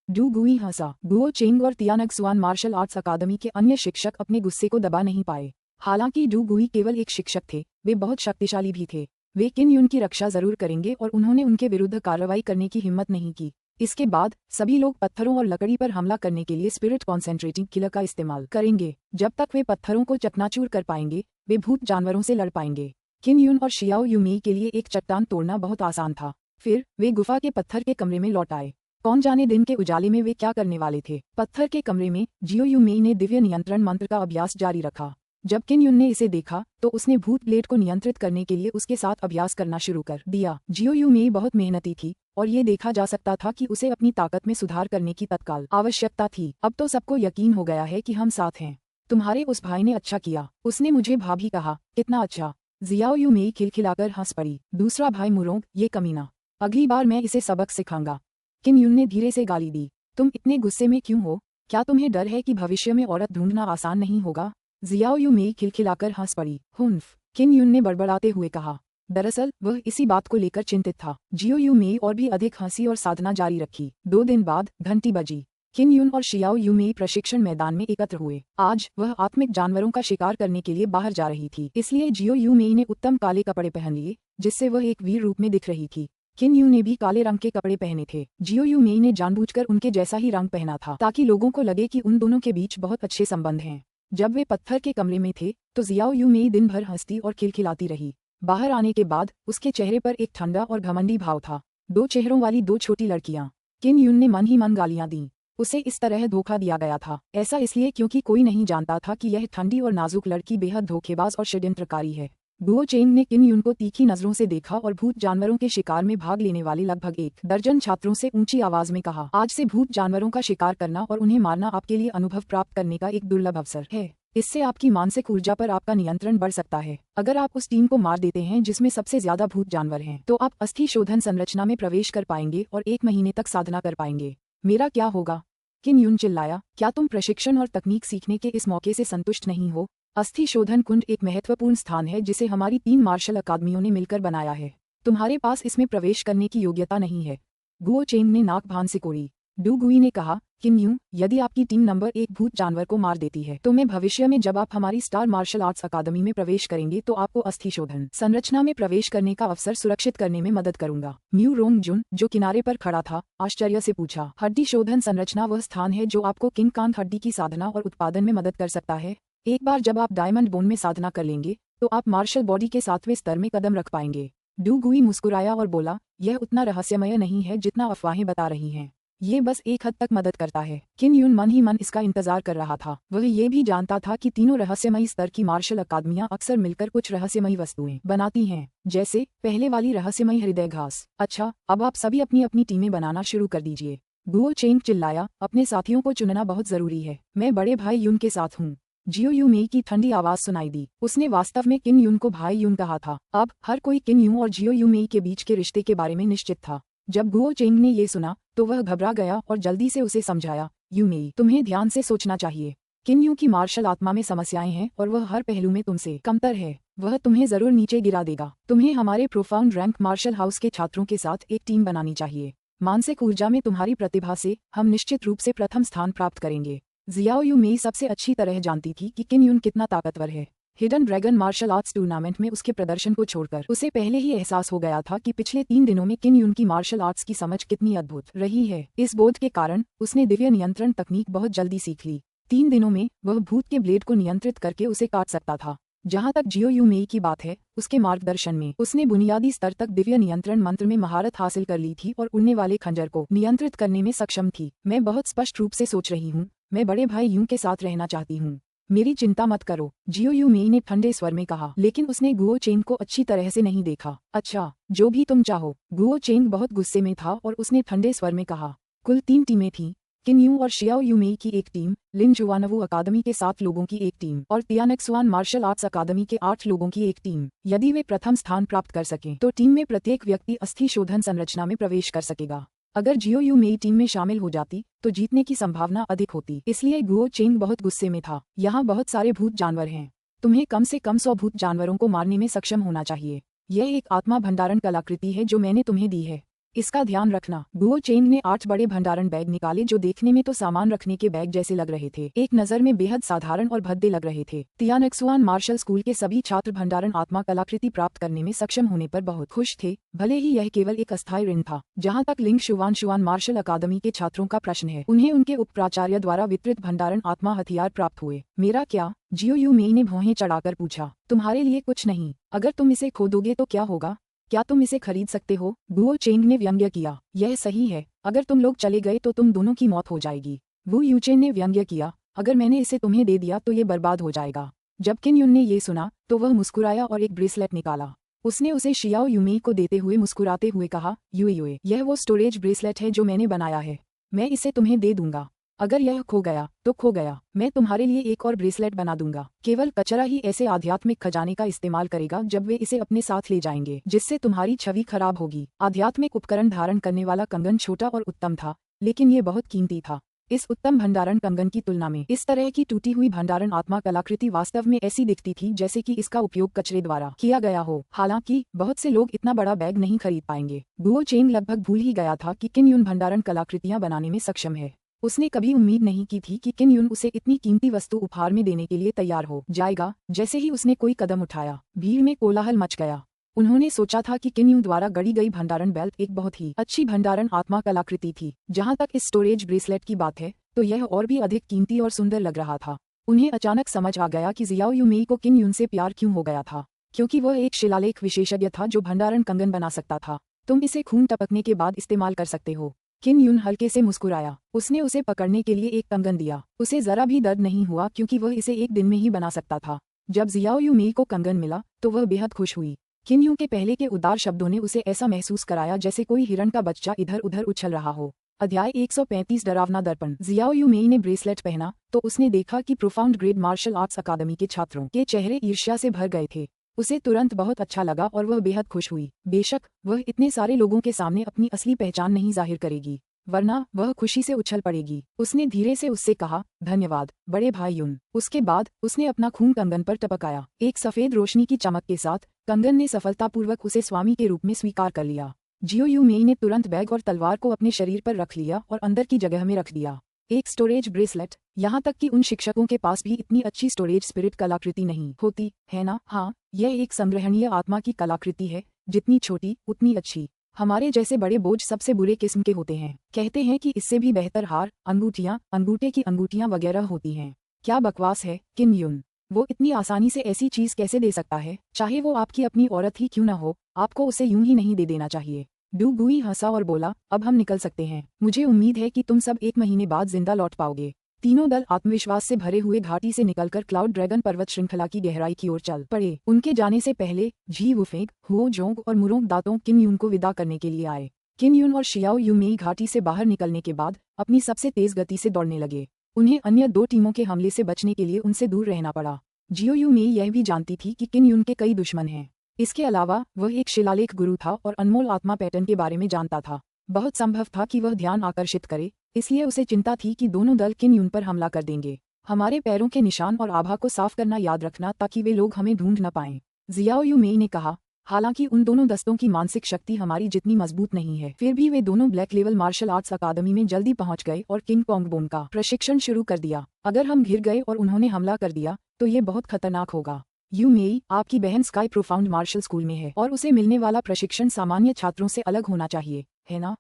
डू गुई हंसा। गुओ चेंग और तियानक्सुआन मार्शल आर्ट्स अकादमी के अन्य शिक्षक अपने गुस्से को दबा नहीं पाए। हालांकि डू गुई केवल एक शिक्षक थे, वे बहुत शक्तिशाली भी थे। वे किन युन की रक्षा जरूर करेंगे और उन्होंने उनके विरुद्ध कार्रवाई करने की हिम्मत नहीं की। इसके बाद सभी लोग पत्थरों और लकड़ी पर हमला करने के लिए स्पिरिट कॉन्सेंट्रेटिंग किलर का इस्तेमाल करेंगे। जब तक वे पत्थरों को चकनाचूर कर पाएंगे, वे भूत जानवरों से लड़ पाएंगे। किन युन और शियाओ यू मेई के लिए एक चट्टान तोड़ना बहुत आसान था। फिर वे गुफा के पत्थर के कमरे में लौट आए। कौन जाने दिन के उजाले में वे क्या करने वाले थे। पत्थर के कमरे में जियो यू मेई ने दिव्य नियंत्रण मंत्र का अभ्यास जारी रखा। जब किन युन ने इसे देखा तो उसने भूत प्लेट को नियंत्रित करने के लिए उसके साथ अभ्यास करना शुरू कर दिया। जियो यू मेई बहुत मेहनती थी और ये देखा जा सकता था कि उसे अपनी ताकत में सुधार करने की तत्काल आवश्यकता थी। अब तो सबको यकीन हो गया है कि हम साथ हैं। तुम्हारे उस भाई ने अच्छा किया, उसने मुझे भाभी कहा। कितना अच्छा। जियाओ यू मेई खिलखिलाकर हंस पड़ी। दूसरा भाई मुरोंग, ये कमीना, अगली बार मैं इसे सबक सिखाऊंगा। किन युन ने धीरे से गाली दी। तुम इतने गुस्से में क्यों हो? क्या तुम्हें डर है कि भविष्य में औरत ढूंढना आसान नहीं होगा? जियाओ यू मेई खिलखिलाकर हंस पड़ी। हुन्फ, किन युन ने बड़बड़ाते हुए कहा। दरअसल वह इसी बात को लेकर चिंतित था। जियो यू मेई और भी अधिक हंसी और साधना जारी रखी। 2 दिन बाद घंटी बजी। किन युन और शियाओ यू मेई प्रशिक्षण मैदान में एकत्र हुए। आज वह आत्मिक जानवरों का शिकार करने के लिए बाहर जा रही थी, इसलिए जियो यू मेई ने उत्तम काले कपड़े पहन लिए, जिससे वह एक वीर रूप में दिख रही थी। किन युन ने भी काले रंग के कपड़े पहने थे। जियो यू मेई ने जानबूझकर उनके जैसा ही रंग पहना था ताकि लोगों को लगे कि उन दोनों के बीच बहुत अच्छे संबंध हैं। जब वे पत्थर के कमरे में थे तो जियाओ यू मेई दिन भर हंसती और खिलखिलाती रही। बाहर आने के बाद उसके चेहरे पर एक ठंडा और घमंडी भाव था। 2 चेहरों वाली 2 छोटी लड़कियां। किन युन ने मन ही मन गालियां दी। उसे इस तरह धोखा दिया गया था। ऐसा इसलिए क्योंकि कोई नहीं जानता था कि यह ठंडी और नाजुक लड़की बेहद धोखेबाज और षड्यंत्रकारी है। गुओ चेंग ने किन युन को तीखी नजरों से देखा और भूत जानवरों के शिकार में भाग लेने वाले लगभग 1 दर्जन छात्रों से ऊंची आवाज में कहा, आज से भूत जानवरों का शिकार करना और उन्हें मारना आपके लिए अनुभव प्राप्त करने का एक दुर्लभ अवसर है। इससे आपकी मानसिक ऊर्जा पर आपका नियंत्रण बढ़ सकता है। अगर आप उस टीम को मार देते हैं जिसमें सबसे ज्यादा भूत जानवर हैं, तो आप अस्थि शोधन संरचना में प्रवेश कर पाएंगे और 1 महीने तक साधना कर पाएंगे। मेरा क्या होगा? किन यून चिल्लाया, क्या तुम प्रशिक्षण और तकनीक सीखने के इस मौके से संतुष्ट नहीं हो? अस्थि शोधन कुंड एक महत्वपूर्ण स्थान है जिसे हमारी 3 मार्शल अकादमियों ने मिलकर बनाया है। तुम्हारे पास इसमें प्रवेश करने की योग्यता नहीं है। गुओ चेंग ने नाक भान सिकोड़ी। डू गुई ने कहा, किन यून, यदि आपकी टीम नंबर 1 भूत जानवर को मार देती है तो मैं भविष्य में जब आप हमारी स्टार मार्शल आर्ट्स अकादमी में प्रवेश करेंगे तो आपको अस्थि शोधन संरचना में प्रवेश करने का अवसर सुरक्षित करने में मदद करूंगा। म्यू रोंग जुन, जो किनारे पर खड़ा था, आश्चर्य से पूछा, हड्डी शोधन संरचना वह स्थान है जो आपको किंग कांग हड्डी की साधना और उत्पादन में मदद कर सकता है। एक बार जब आप डायमंड बोन में साधना कर लेंगे तो आप मार्शल बॉडी के 7वें स्तर में कदम रख पाएंगे। डू गुई मुस्कुराया और बोला, यह उतना रहस्यमय नहीं है जितना अफवाहें बता रही हैं। ये बस एक हद तक मदद करता है। किन यून मन ही मन इसका इंतजार कर रहा था। वह ये भी जानता था कि तीनों रहस्यमयी स्तर की मार्शल अकादमियां अक्सर मिलकर कुछ रहस्यमयी वस्तुएं बनाती हैं, जैसे पहले वाली रहस्यमयी हृदय घास। अच्छा, अब आप सभी अपनी अपनी टीमें बनाना शुरू कर दीजिए। गुओ चेंग चिल्लाया, अपने साथियों को चुनना बहुत जरूरी है। मैं बड़े भाई यून के साथ हूँ। जियो यू मेई की ठंडी आवाज सुनाई दी। उसने वास्तव में किन यून को भाई यून कहा था। अब हर कोई किन यून और जियो यू मेई के बीच के रिश्ते के बारे में निश्चित था। जब गुओ चेंग ने ये सुना तो वह घबरा गया और जल्दी से उसे समझाया, यू मेई, तुम्हें ध्यान से सोचना चाहिए। किन यून की मार्शल आत्मा में समस्याएं हैं और वह हर पहलू में तुमसे कमतर है। वह तुम्हें जरूर नीचे गिरा देगा। तुम्हें हमारे प्रोफाउंड रैंक मार्शल हाउस के छात्रों के साथ एक टीम बनानी चाहिए। मानसिक ऊर्जा में तुम्हारी प्रतिभा से हम निश्चित रूप से प्रथम स्थान प्राप्त करेंगे। जियाओ यू मेई सबसे अच्छी तरह जानती थी कि किन यून कितना ताकतवर है। Hidden Dragon martial arts tournament में उसके प्रदर्शन को छोड़कर उसे पहले ही एहसास हो गया था कि पिछले 3 दिनों में किन यून की मार्शल आर्ट्स की समझ कितनी अद्भुत रही है। इस बोध के कारण उसने दिव्य नियंत्रण तकनीक बहुत जल्दी सीख ली। 3 दिनों में वह भूत के ब्लेड को नियंत्रित करके उसे काट सकता था। जहां तक जियो यू मेई की बात है, उसके मार्गदर्शन में उसने बुनियादी स्तर तक दिव्य नियंत्रण मंत्र में महारत हासिल कर ली थी और उड़ने वाले खंजर को नियंत्रित करने में सक्षम थी। मैं बहुत स्पष्ट रूप से सोच रही हूँ, मैं बड़े भाई यूं के साथ रहना चाहती हूँ। मेरी चिंता मत करो, जियो यू मेई ने ठंडे स्वर में कहा, लेकिन उसने गुओ चेंग को अच्छी तरह से नहीं देखा। अच्छा, जो भी तुम चाहो। गुओ चेंग बहुत गुस्से में था और उसने ठंडे स्वर में कहा। कुल 3 टीमें थीं, किन यूं और शियाओ यू मेई की एक टीम, लिन जुआनवू अकादमी के 7 लोगों की एक टीम और तियानक्सुआन मार्शल आर्ट्स अकादमी के 8 लोगों की एक टीम। यदि वे प्रथम स्थान प्राप्त कर सकें तो टीम में प्रत्येक व्यक्ति अस्थि शोधन संरचना में प्रवेश कर सकेगा। अगर जियो यू मेई टीम में शामिल हो जाती तो जीतने की संभावना अधिक होती। इसलिए गुओ चेंग बहुत गुस्से में था। यहाँ बहुत सारे भूत जानवर हैं। तुम्हें कम से कम 100 भूत जानवरों को मारने में सक्षम होना चाहिए। यह एक आत्मा भंडारण कलाकृति है जो मैंने तुम्हें दी है। इसका ध्यान रखना। गुओ चेंग ने 8 बड़े भंडारण बैग निकाले जो देखने में तो सामान रखने के बैग जैसे लग रहे थे, एक नजर में बेहद साधारण और भद्दे लग रहे थे। तियानक्सुआन मार्शल स्कूल के सभी छात्र भंडारण आत्मा कलाकृति प्राप्त करने में सक्षम होने पर बहुत खुश थे, भले ही यह केवल एक अस्थायी ऋण था। जहाँ तक लिंग शुआन मार्शल अकादमी के छात्रों का प्रश्न है, उन्हें उनके उप प्राचार्य द्वारा वितरित भंडारण आत्मा हथियार प्राप्त हुए। मेरा क्या? जियो यू मेई ने भौहें चढ़ाकर पूछा। तुम्हारे लिए कुछ नहीं। अगर तुम इसे खो दोगे तो क्या होगा? क्या तुम इसे खरीद सकते हो? गुओ चेंग ने व्यंग्य किया। यह सही है, अगर तुम लोग चले गए तो तुम दोनों की मौत हो जाएगी। वू यूचेन ने व्यंग्य किया। अगर मैंने इसे तुम्हें दे दिया तो ये बर्बाद हो जाएगा। जब किन यून ने ये सुना तो वह मुस्कुराया और एक ब्रेसलेट निकाला। उसने उसे शियाओ यू मेई को देते हुए मुस्कुराते हुए कहा, युए, यह वो स्टोरेज ब्रेसलेट है जो मैंने बनाया है। मैं इसे तुम्हें दे दूंगा। अगर यह खो गया तो खो गया। मैं तुम्हारे लिए एक और ब्रेसलेट बना दूंगा। केवल कचरा ही ऐसे आध्यात्मिक खजाने का इस्तेमाल करेगा जब वे इसे अपने साथ ले जाएंगे, जिससे तुम्हारी छवि खराब होगी। आध्यात्मिक उपकरण धारण करने वाला कंगन छोटा और उत्तम था, लेकिन ये बहुत कीमती था। इस उत्तम भंडारण कंगन की तुलना में इस तरह की टूटी हुई भंडारण आत्मा कलाकृति वास्तव में ऐसी दिखती थी जैसे कि इसका उपयोग कचरे द्वारा किया गया हो। हालांकि बहुत से लोग इतना बड़ा बैग नहीं खरीद पाएंगे। गुओ चेंग लगभग भूल ही गया था कि किन यून भंडारण कलाकृतियां बनाने में सक्षम है। उसने कभी उम्मीद नहीं की थी कि किन यून उसे इतनी कीमती वस्तु उपहार में देने के लिए तैयार हो जाएगा। जैसे ही उसने कोई कदम उठाया, भीड़ में कोलाहल मच गया। उन्होंने सोचा था कि किन यून द्वारा गढ़ी गई भंडारण बेल्ट एक बहुत ही अच्छी भंडारण आत्मा कलाकृति थी। जहां तक इस स्टोरेज ब्रेसलेट की बात है तो यह और भी अधिक कीमती और सुंदर लग रहा था। उन्हें अचानक समझ आ गया कि जियाओ यू मेई को किन यून से प्यार क्यों हो गया था, क्योंकि वह एक शिलालेख विशेषज्ञ था जो भंडारण कंगन बना सकता था। तुम इसे खून टपकने के बाद इस्तेमाल कर सकते हो। किन यून हल्के से मुस्कुराया। उसने उसे पकड़ने के लिए एक कंगन दिया। उसे जरा भी दर्द नहीं हुआ क्योंकि वह इसे एक दिन में ही बना सकता था। जब जियाओ यू मेई को कंगन मिला तो वह बेहद खुश हुई। किन यून के पहले के उदार शब्दों ने उसे ऐसा महसूस कराया जैसे कोई हिरण का बच्चा इधर उधर उछल रहा हो। अध्याय 135 डरावना दर्पण। जियाओ यू मेई ने ब्रेसलेट पहना तो उसने देखा कि प्रोफाउंड ग्रेड मार्शल आर्ट्स अकादमी के छात्रों के चेहरे ईर्ष्या से भर गए थे। उसे तुरंत बहुत अच्छा लगा और वह बेहद खुश हुई। बेशक वह इतने सारे लोगों के सामने अपनी असली पहचान नहीं जाहिर करेगी। वरना वह खुशी से उछल पड़ेगी। उसने धीरे से उससे कहा, धन्यवाद बड़े भाई युन। उसके बाद उसने अपना खून कंगन पर टपकाया। एक सफेद रोशनी की चमक के साथ कंगन ने सफलतापूर्वक उसे स्वामी के रूप में स्वीकार कर लिया। जियो यू मेई ने तुरंत बैग और तलवार को अपने शरीर पर रख लिया और अंदर की जगह में रख दिया। एक स्टोरेज ब्रेसलेट, यहाँ तक कि उन शिक्षकों के पास भी इतनी अच्छी स्टोरेज स्पिरिट कलाकृति नहीं होती है ना। हाँ, यह एक संग्रहणीय आत्मा की कलाकृति है, जितनी छोटी उतनी अच्छी। हमारे जैसे बड़े बोझ सबसे बुरे किस्म के होते हैं। कहते हैं कि इससे भी बेहतर हार, अंगूठियाँ, अंगूठे की अंगूठियाँ वगैरह होती हैं। क्या बकवास है किम युन। वो इतनी आसानी से ऐसी चीज कैसे दे सकता है, चाहे वो आपकी अपनी औरत ही क्यों न हो। आपको उसे यूं ही नहीं दे देना चाहिए। डू गुई हंसा और बोला, अब हम निकल सकते हैं। मुझे उम्मीद है कि तुम सब 1 महीने बाद जिंदा लौट पाओगे। तीनों दल आत्मविश्वास से भरे हुए घाटी से निकलकर क्लाउड ड्रैगन पर्वत श्रृंखला की गहराई की ओर चल पड़े। उनके जाने से पहले झी वुफेंग, हुओ जोंग और मुरोंग दातों किन यून को विदा करने के लिए आए। किन यून और शियाओ यू मेई घाटी से बाहर निकलने के बाद अपनी सबसे तेज गति से दौड़ने लगे। उन्हें अन्य 2 टीमों के हमले से बचने के लिए उनसे दूर रहना पड़ा। जियो यू मेई यह भी जानती थी कि किन यून के कई दुश्मन हैं। इसके अलावा वह एक शिलालेख गुरु था और अनमोल आत्मा पैटर्न के बारे में जानता था। बहुत संभव था कि वह ध्यान आकर्षित करे, इसलिए उसे चिंता थी कि दोनों दल किन यून पर हमला कर देंगे। हमारे पैरों के निशान और आभा को साफ करना याद रखना ताकि वे लोग हमें ढूंढ न पाएं, जियाओ यू मेई ने कहा। हालांकि उन दोनों दस्तों की मानसिक शक्ति हमारी जितनी मजबूत नहीं है, फिर भी वे दोनों ब्लैक लेवल मार्शल आर्ट्स अकादमी में जल्दी पहुंच गए और किंग पोंग बोम का प्रशिक्षण शुरू कर दिया। अगर हम घिर गए और उन्होंने हमला कर दिया तो ये बहुत खतरनाक होगा। यू मेई, आपकी बहन स्काई प्रोफाउंड मार्शल स्कूल में है और उसे मिलने वाला प्रशिक्षण सामान्य छात्रों से अलग होना चाहिए, है ना?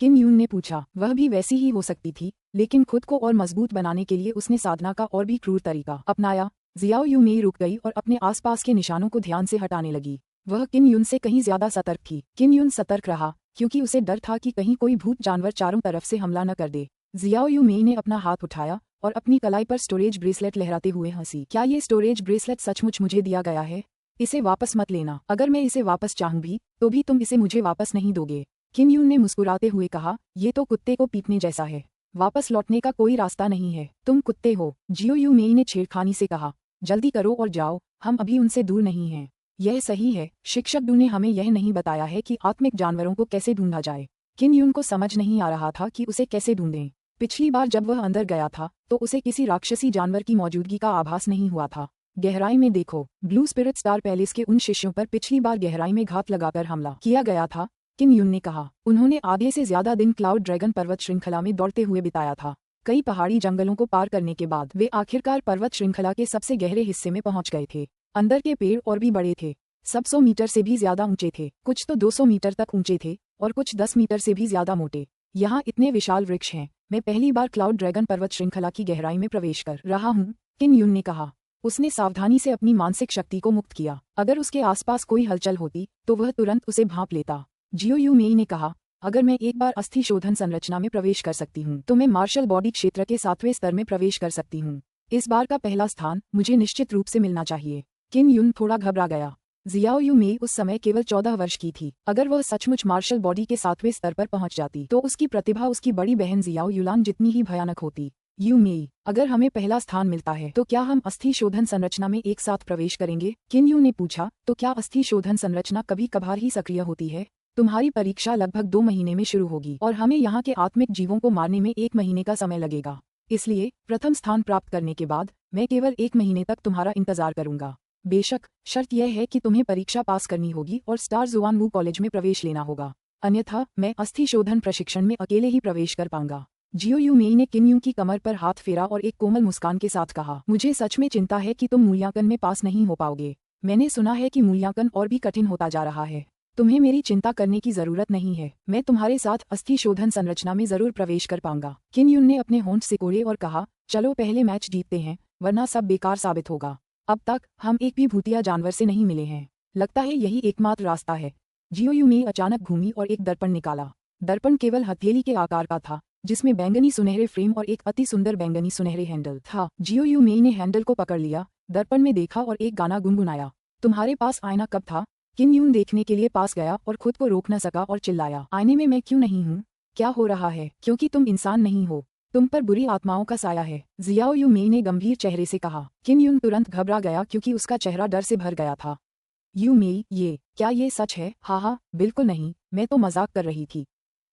किम यून ने पूछा। वह भी वैसी ही हो सकती थी, लेकिन खुद को और मजबूत बनाने के लिए उसने साधना का और भी क्रूर तरीका अपनाया। जियाओ यू मेई रुक गई और अपने आसपास के निशानों को ध्यान से हटाने लगी। वह किम यून से कहीं ज्यादा सतर्क थी। किम यून सतर्क रहा क्योंकि उसे डर था कि कहीं कोई भूत जानवर चारों तरफ से हमला न कर दे। जियाओ यू मेई ने अपना हाथ उठाया और अपनी कलाई पर स्टोरेज ब्रेसलेट लहराते हुए हंसी। क्या ये स्टोरेज ब्रेसलेट सचमुच मुझे दिया गया है? इसे वापस मत लेना। अगर मैं इसे वापस चाहूं भी तो भी तुम इसे मुझे वापस नहीं दोगे। किम यून ने मुस्कुराते हुए कहा, ये तो कुत्ते को पीटने जैसा है। वापस लौटने का कोई रास्ता नहीं है। तुम कुत्ते हो, जियो यू मेई ने छेड़खानी से कहा। जल्दी करो और जाओ, हम अभी उनसे दूर नहीं हैं। यह सही है, शिक्षक डू ने हमें यह नहीं बताया है कि आत्मिक जानवरों को कैसे ढूंढा जाए। किम यून को समझ नहीं आ रहा था कि उसे कैसे ढूंढें। पिछली बार जब वह अंदर गया था तो उसे किसी राक्षसी जानवर की मौजूदगी का आभास नहीं हुआ था। गहराई में देखो, ब्लू स्पिरिट स्टार पैलेस के उन शिष्यों पर पिछली बार गहराई में घात लगाकर हमला किया गया था, किम यून ने कहा। उन्होंने आधे से ज्यादा दिन क्लाउड ड्रैगन पर्वत श्रृंखला में दौड़ते हुए बिताया था। कई पहाड़ी जंगलों को पार करने के बाद वे आखिरकार पर्वत श्रृंखला के सबसे गहरे हिस्से में पहुंच गए थे। अंदर के पेड़ और भी बड़े थे, सब 100 मीटर से भी ज्यादा ऊंचे थे, कुछ तो 200 मीटर तक ऊंचे थे और कुछ 10 मीटर से भी ज्यादा मोटे। यहाँ इतने विशाल वृक्ष हैं। मैं पहली बार क्लाउड ड्रैगन पर्वत श्रृंखला की गहराई में प्रवेश कर रहा हूँ, किम यून ने कहा। उसने सावधानी से अपनी मानसिक शक्ति को मुक्त किया। अगर उसके आसपास कोई हलचल होती तो वह तुरंत उसे भांप लेता। जियो यू मेई ने कहा, अगर मैं एक बार अस्थि शोधन संरचना में प्रवेश कर सकती हूँ तो मैं मार्शल बॉडी क्षेत्र के 7वें स्तर में प्रवेश कर सकती हूँ। इस बार का पहला स्थान मुझे निश्चित रूप से मिलना चाहिए। किम यून थोड़ा घबरा गया। जियाओ यू मेई उस समय केवल 14 वर्ष की थी। अगर वह सचमुच मार्शल बॉडी के 7वें स्तर पर पहुंच जाती तो उसकी प्रतिभा उसकी बड़ी बहन जियाओ युलान जितनी ही भयानक होती। यू मेई, अगर हमें पहला स्थान मिलता है तो क्या हम अस्थि शोधन संरचना में एक साथ प्रवेश करेंगे? किम यून ने पूछा। तो क्या अस्थि शोधन संरचना कभी कभार ही सक्रिय होती है? तुम्हारी परीक्षा लगभग 2 महीने में शुरू होगी और हमें यहाँ के आत्मिक जीवों को मारने में 1 महीने का समय लगेगा। इसलिए प्रथम स्थान प्राप्त करने के बाद मैं केवल 1 महीने तक तुम्हारा इंतजार करूंगा। बेशक, शर्त यह है कि तुम्हें परीक्षा पास करनी होगी और स्टार जुआन वू कॉलेज में प्रवेश लेना होगा, अन्यथा मैं अस्थि शोधन प्रशिक्षण में अकेले ही प्रवेश कर पाऊंगा। जियो यू मेई ने किम यून की कमर पर हाथ फेरा और एक कोमल मुस्कान के साथ कहा, मुझे सच में चिंता है कि तुम मूल्यांकन में पास नहीं हो पाओगे। मैंने सुना है कि मूल्यांकन और भी कठिन होता जा रहा है। तुम्हें मेरी चिंता करने की जरूरत नहीं है, मैं तुम्हारे साथ अस्थि शोधन संरचना में जरूर प्रवेश कर पाऊंगा। किम यून ने अपने होंठ सिकोड़े और कहा, चलो पहले मैच जीतते हैं, वरना सब बेकार साबित होगा। अब तक हम एक भी भूतिया जानवर से नहीं मिले हैं, लगता है यही एकमात्र रास्ता है। जियो यू मेई अचानक घूमी और एक दर्पण निकाला। दर्पण केवल हथेली के आकार का था, जिसमें बैंगनी सुनहरे फ्रेम और एक अति सुंदर बैंगनी सुनहरे हैंडल था। जियो यू मेई ने हैंडल को पकड़ लिया, दर्पण में देखा और एक गाना गुनगुनाया। तुम्हारे पास आईना कब था? किम यून देखने के लिए पास गया और खुद को रोक न सका और चिल्लाया, आईने में मैं क्यों नहीं हूँ? क्या हो रहा है? क्योंकि तुम इंसान नहीं हो, तुम पर बुरी आत्माओं का साया है, जियाओ यू मेई ने गंभीर चेहरे से कहा। किम यून तुरंत घबरा गया क्योंकि उसका चेहरा डर से भर गया था। यू मेई, क्या ये सच है? हाँ, बिल्कुल नहीं, मैं तो मजाक कर रही थी।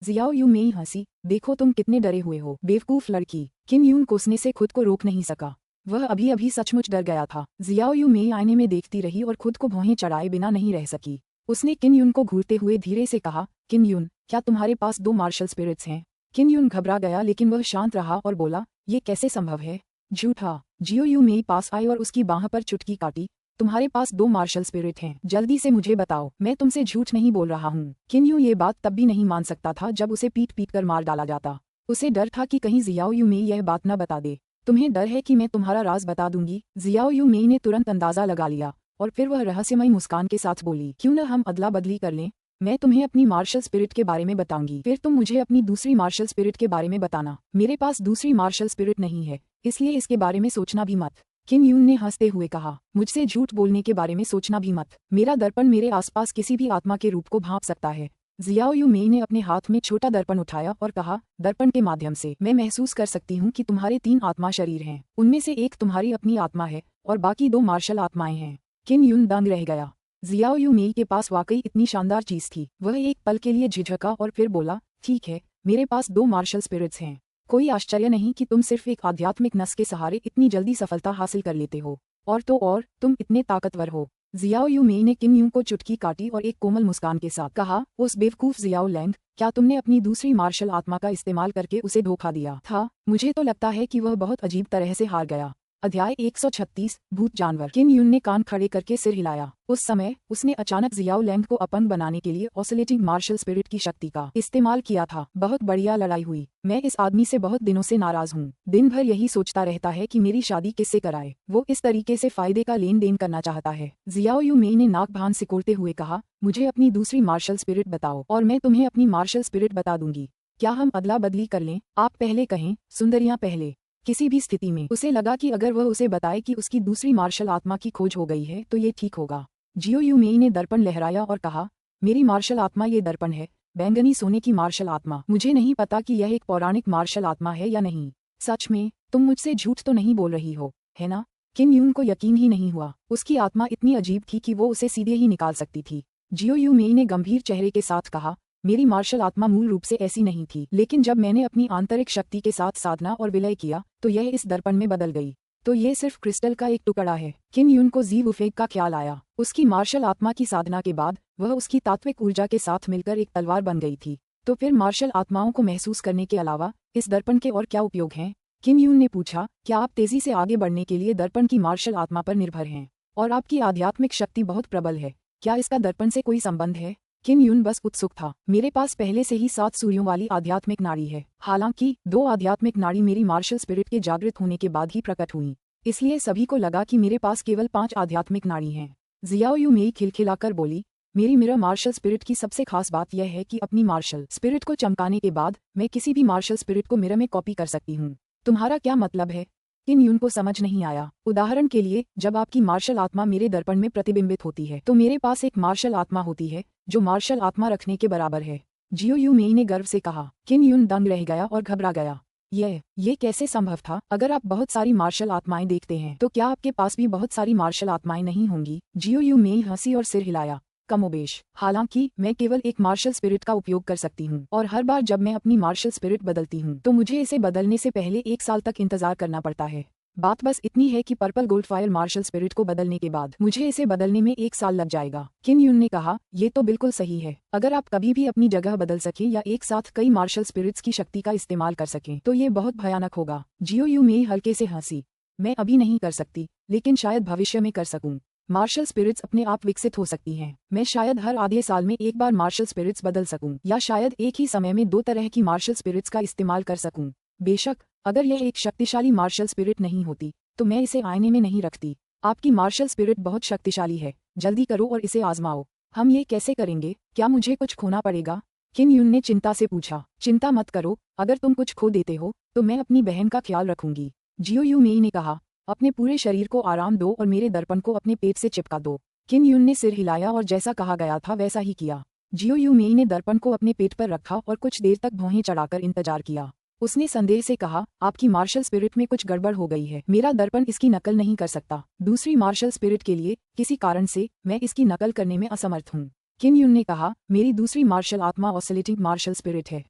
जियाओ यूमेई हंसी, देखो तुम कितने डरे हुए हो, बेवकूफ लड़की। किन यून कोसने से खुद को रोक नहीं सका। वह अभी अभी सचमुच डर गया था। जियाओ यूमेई आईने में देखती रही और खुद को भौहें चढ़ाए बिना नहीं रह सकी। उसने किन यून को घूरते हुए धीरे से कहा, किन यून, क्या तुम्हारे पास 2 मार्शल स्पिरिट्स हैं? किन यून घबरा गया लेकिन वह शांत रहा और बोला, ये कैसे संभव है? झूठा। जियो यूमेई पास आई और उसकी बाह पर चुटकी काटी। तुम्हारे पास 2 मार्शल स्पिरिट हैं, जल्दी से मुझे बताओ, मैं तुमसे झूठ नहीं बोल रहा हूँ। किन यून ये बात तब भी नहीं मान सकता था जब उसे पीट पीट कर मार डाला जाता। उसे डर था कि कहीं जियाओ यूमेई यह बात न बता दे। तुम्हें डर है कि मैं तुम्हारा राज बता दूंगी? जियाओ यूमेई ने तुरंत अंदाजा लगा लिया और फिर वह रहस्यमयी मुस्कान के साथ बोली, क्यों न हम अदला बदली कर लें? मैं तुम्हें अपनी मार्शल स्पिरिट के बारे में बताऊंगी, फिर तुम मुझे अपनी दूसरी मार्शल स्पिरिट के बारे में बताना। मेरे पास दूसरी मार्शल स्पिरिट नहीं है, इसलिए इसके बारे में सोचना भी मत। किन यून ने हंसते हुए कहा, मुझसे झूठ बोलने के बारे में सोचना भी मत। मेरा दर्पण मेरे आसपास किसी भी आत्मा के रूप को भांप सकता है। जियाओ यूमेई ने अपने हाथ में छोटा दर्पण उठाया और कहा, दर्पण के माध्यम से मैं महसूस कर सकती हूँ कि तुम्हारे 3 आत्मा शरीर हैं। उनमें से एक तुम्हारी अपनी आत्मा है और बाकी 2 मार्शल आत्माएं हैं। किन यून दंग रह गया। जियाओ यूमेई के पास वाकई इतनी शानदार चीज थी। वह एक पल के लिए झिझका और फिर बोला, ठीक है, मेरे पास 2 मार्शल स्पिरिट्स हैं। कोई आश्चर्य नहीं कि तुम सिर्फ एक आध्यात्मिक नस के सहारे इतनी जल्दी सफलता हासिल कर लेते हो। और तो और, तुम इतने ताकतवर हो। जियाओ यूमेई ने किन यून को चुटकी काटी और एक कोमल मुस्कान के साथ कहा, उस बेवकूफ जियाओ लैंग, क्या तुमने अपनी दूसरी मार्शल आत्मा का इस्तेमाल करके उसे धोखा दिया था? मुझे तो लगता है कि वह बहुत अजीब तरह से हार गया। अध्याय 136, भूत जानवर। किन यून ने कान खड़े करके सिर हिलाया। उस समय उसने अचानक जियाओ लैंग को अपंग बनाने के लिए ऑसिलेटिंग मार्शल स्पिरिट की शक्ति का इस्तेमाल किया था। बहुत बढ़िया लड़ाई हुई। मैं इस आदमी से बहुत दिनों से नाराज हूँ। दिन भर यही सोचता रहता है कि मेरी शादी किससे कराए। वो इस तरीके से फायदे का लेन देन करना चाहता है। जियाओ यूमेई ने नाक भान सिकोड़ते हुए कहा, मुझे अपनी दूसरी मार्शल स्पिरिट बताओ और मैं तुम्हें अपनी मार्शल स्पिरिट बता दूंगी। क्या हम अदला बदली कर लें? आप पहले कहें, सुंदरियां पहले। किसी भी स्थिति में उसे लगा कि अगर वह उसे बताए कि उसकी दूसरी मार्शल आत्मा की खोज हो गई है तो ये ठीक होगा। जियो यूमेई ने दर्पण लहराया और कहा, मेरी मार्शल आत्मा ये दर्पण है, बैंगनी सोने की मार्शल आत्मा। मुझे नहीं पता कि यह एक पौराणिक मार्शल आत्मा है या नहीं। सच में, तुम मुझसे झूठ तो नहीं बोल रही हो, है ना? किन यून को यकीन ही नहीं हुआ। उसकी आत्मा इतनी अजीब थी कि वो उसे सीधे ही निकाल सकती थी। जियो यूमेई ने गंभीर चेहरे के साथ कहा, मेरी मार्शल आत्मा मूल रूप से ऐसी नहीं थी, लेकिन जब मैंने अपनी आंतरिक शक्ति के साथ साधना और विलय किया तो यह इस दर्पण में बदल गई। तो ये सिर्फ क्रिस्टल का एक टुकड़ा है। किन यून को जी वुफेग का ख्याल आया। उसकी मार्शल आत्मा की साधना के बाद वह उसकी तात्विक ऊर्जा के साथ मिलकर एक तलवार बन गई थी। तो फिर मार्शल आत्माओं को महसूस करने के अलावा इस दर्पण के और क्या उपयोग हैं? किन यून ने पूछा, क्या आप तेजी से आगे बढ़ने के लिए दर्पण की मार्शल आत्मा पर निर्भर हैं? और आपकी आध्यात्मिक शक्ति बहुत प्रबल है, क्या इसका दर्पण से कोई संबंध है? किन यून बस उत्सुक था। मेरे पास पहले से ही 7 सूर्यों वाली आध्यात्मिक नाड़ी है। हालांकि 2 आध्यात्मिक नाड़ी मेरी मार्शल स्पिरिट के जागृत होने के बाद ही प्रकट हुई, इसलिए सभी को लगा कि मेरे पास केवल 5 आध्यात्मिक नाड़ी हैं। जियाओ यूमेई खिलखिलाकर बोली, मेरी मिरर मार्शल स्पिरिट की सबसे खास बात यह है कि अपनी मार्शल स्पिरिट को चमकाने के बाद मैं किसी भी मार्शल स्पिरिट को मिरर में कॉपी कर सकती हूँ। तुम्हारा क्या मतलब है? किन यून को समझ नहीं आया। उदाहरण के लिए, जब आपकी मार्शल आत्मा मेरे दर्पण में प्रतिबिंबित होती है तो मेरे पास एक मार्शल आत्मा होती है जो मार्शल आत्मा रखने के बराबर है। जियो यूमेई ने गर्व से कहा। किन यून दंग रह गया और घबरा गया। ये कैसे संभव था? अगर आप बहुत सारी मार्शल आत्माएं देखते हैं तो क्या आपके पास भी बहुत सारी मार्शल आत्माएं नहीं होंगी? जियो यूमेई हंसी और सिर हिलाया। कमोबेश। हालांकि मैं केवल एक मार्शल स्पिरिट का उपयोग कर सकती हूँ और हर बार जब मैं अपनी मार्शल स्पिरिट बदलती हूँ तो मुझे इसे बदलने से पहले 1 साल तक इंतजार करना पड़ता है। बात बस इतनी है कि पर्पल गोल्डफायर मार्शल स्पिरिट को बदलने के बाद मुझे इसे बदलने में 1 साल लग जाएगा। किन यून ने कहा, ये तो बिल्कुल सही है। अगर आप कभी भी अपनी जगह बदल सकें या एक साथ कई मार्शल स्पिरिट्स की शक्ति का इस्तेमाल कर सकें तो ये बहुत भयानक होगा। जियो यूमेई हल्के से हंसी। मैं अभी नहीं कर सकती, लेकिन शायद भविष्य में कर सकूं। मार्शल स्पिरिट्स अपने आप विकसित हो सकती हैं। मैं शायद हर आधे साल में एक बार मार्शल स्पिरिट्स बदल सकूं या शायद एक ही समय में 2 तरह की मार्शल स्पिरिट्स का इस्तेमाल कर सकूं। बेशक, अगर यह एक शक्तिशाली मार्शल स्पिरिट नहीं होती तो मैं इसे आईने में नहीं रखती। आपकी मार्शल स्पिरिट बहुत शक्तिशाली है, जल्दी करो और इसे आजमाओ। हम ये कैसे करेंगे? क्या मुझे कुछ खोना पड़ेगा? किन यून ने चिंता से पूछा। चिंता मत करो, अगर तुम कुछ खो देते हो तो मैं अपनी बहन का ख्याल रखूंगी। जियो यूमेई ने कहा, अपने पूरे शरीर को आराम दो और मेरे दर्पण को अपने पेट से चिपका दो। किन यून ने सिर हिलाया और जैसा कहा गया था वैसा ही किया। जियो यूमेई ने दर्पण को अपने पेट पर रखा और कुछ देर तक भौहें चढ़ाकर इंतजार किया। उसने संदेह से कहा, आपकी मार्शल स्पिरिट में कुछ गड़बड़ हो गई है। मेरा दर्पण इसकी नकल नहीं कर सकता। दूसरी मार्शल स्पिरिट के लिए किसी कारण से मैं इसकी नकल करने में असमर्थ हूँ। किन युन ने कहा, मेरी दूसरी मार्शल आत्मा ऑसिलेटिंग मार्शल स्पिरिट है।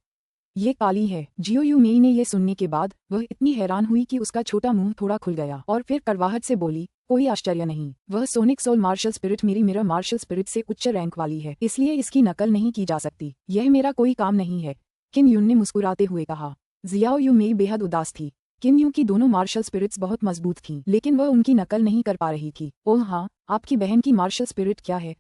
ये काली है। जियो यू मेई ने ये सुनने के बाद वह इतनी हैरान हुई कि उसका छोटा मुंह थोड़ा खुल गया और फिर कड़वाहट से बोली, कोई आश्चर्य नहीं, वह सोनिक सोल मार्शल स्पिरिट मेरी मिरर मार्शल स्पिरिट से उच्च रैंक वाली है, इसलिए इसकी नकल नहीं की जा सकती। यह मेरा कोई काम नहीं है, किन युन ने मुस्कुराते हुए कहा। जियाओ यू मेई बेहद उदास थी। किन यू की दोनों मार्शल स्पिरिट्स बहुत मजबूत थीं, लेकिन वह उनकी नकल नहीं कर पा रही थी। ओह हाँ, आपकी बहन की मार्शल स्पिरिट क्या है?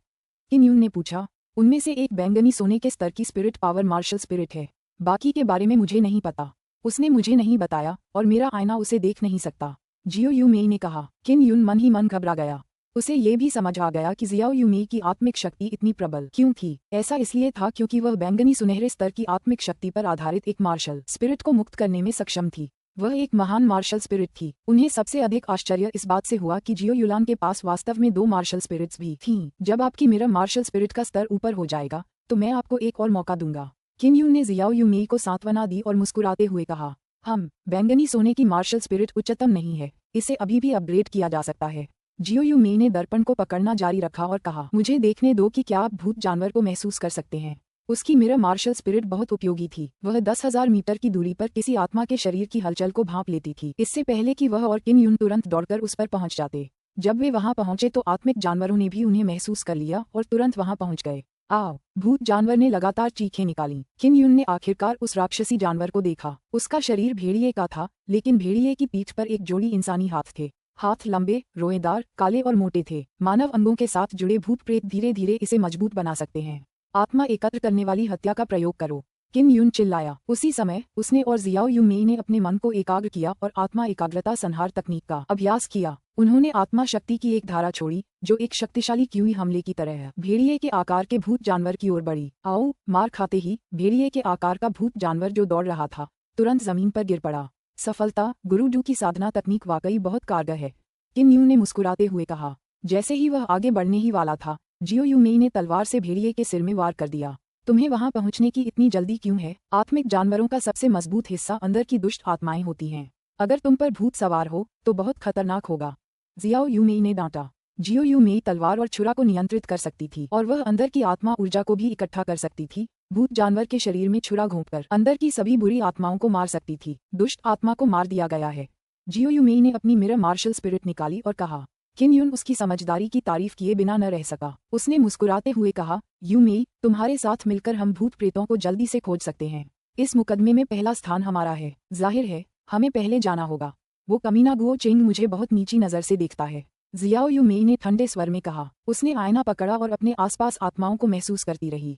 किन युन ने पूछा। उनमें से एक बैंगनी सोने के स्तर की स्पिरिट पावर मार्शल स्पिरिट है, बाकी के बारे में मुझे नहीं पता। उसने मुझे नहीं बताया और मेरा आईना उसे देख नहीं सकता, जियो यू मेई ने कहा। किन युन मन ही मन घबरा गया। उसे ये भी समझ आ गया कि जियाओ यू मेई की आत्मिक शक्ति इतनी प्रबल क्यों थी। ऐसा इसलिए था क्योंकि वह बैंगनी सुनहरे स्तर की आत्मिक शक्ति पर आधारित एक मार्शल स्पिरिट को मुक्त करने में सक्षम थी। वह एक महान मार्शल स्पिरिट थी। उन्हें सबसे अधिक आश्चर्य इस बात से हुआ कि जियो युलान के पास वास्तव में 2 मार्शल स्पिरिट्स भी थीं। जब आपकी मिरर मार्शल स्पिरिट का स्तर ऊपर हो जाएगा तो मैं आपको एक और मौका दूंगा। किन युन ने जियाओ यू मेई को सांत्वना दी और मुस्कुराते हुए कहा, बैंगनी सोने की मार्शल स्पिरिट उच्चतम नहीं है, इसे अभी भी अपग्रेड किया जा सकता है। जियो यू मेई ने दर्पण को पकड़ना जारी रखा और कहा, मुझे देखने दो कि क्या आप भूत जानवर को महसूस कर सकते हैं। उसकी मिरर मार्शल स्पिरिट बहुत उपयोगी थी। वह 10,000 मीटर की दूरी पर किसी आत्मा के शरीर की हलचल को भांप लेती थी, इससे पहले कि वह और किन युन तुरंत दौड़कर उस पर पहुंच जाते। जब वे वहां पहुंचे तो आत्मिक जानवरों ने भी उन्हें महसूस कर लिया और तुरंत वहां पहुंच गए। आओ, भूत जानवर ने लगातार चीखें निकाली। किन युन ने आखिरकार उस राक्षसी जानवर को देखा। उसका शरीर भेड़िए का था, लेकिन भेड़िए की पीठ पर एक जोड़ी इंसानी हाथ थे। हाथ लंबे, रोएदार, काले और मोटे थे। मानव अंगों के साथ जुड़े भूत प्रेत धीरे धीरे इसे मजबूत बना सकते हैं। आत्मा एकत्र करने वाली हत्या का प्रयोग करो, किन युन चिल्लाया। उसी समय उसने और जियाओ यू मेई ने अपने मन को एकाग्र किया और आत्मा एकाग्रता संहार तकनीक का अभ्यास किया। उन्होंने आत्मा शक्ति की एक धारा छोड़ी जो एक शक्तिशाली कीवी हमले की तरह है। भेड़िए के आकार के भूत जानवर की ओर बढ़ी। आओ, मार खाते ही भेड़िए के आकार का भूत जानवर जो दौड़ रहा था तुरंत जमीन पर गिर पड़ा। सफलता, गुरुडू की साधना तकनीक वाकई बहुत कारगर है, किन युन ने मुस्कुराते हुए कहा। जैसे ही वह आगे बढ़ने ही वाला था, जियो यू मेई ने तलवार से भेड़िए के सिर में वार कर दिया। तुम्हें वहां पहुंचने की इतनी जल्दी क्यों है? आत्मिक जानवरों का सबसे मजबूत हिस्सा अंदर की दुष्ट आत्माएं होती हैं। अगर तुम पर भूत सवार हो तो बहुत खतरनाक होगा, जियाओ यू मेई ने डांटा। जियो यू मेई तलवार और छुरा को नियंत्रित कर सकती थी और वह अंदर की आत्मा ऊर्जा को भी इकट्ठा कर सकती थी। भूत जानवर के शरीर में छुरा घोंपकर अंदर की सभी बुरी आत्माओं को मार सकती थी। दुष्ट आत्मा को मार दिया गया है। जियो यू मेई ने अपनी मिरर मार्शल स्पिरिट निकाली और कहा। किन युन उसकी समझदारी की तारीफ किए बिना न रह सका। उसने मुस्कुराते हुए कहा, यू मेई, तुम्हारे साथ मिलकर हम भूत प्रेतों को जल्दी से खोज सकते हैं। इस मुकदमे में पहला स्थान हमारा है। जाहिर है हमें पहले जाना होगा। वो कमीना गुओ चेंग मुझे बहुत नीची नजर से देखता है, जियाओ यू मेई ने ठंडे स्वर में कहा। उसने आईना पकड़ा और अपने आसपास आत्माओं को महसूस करती रही।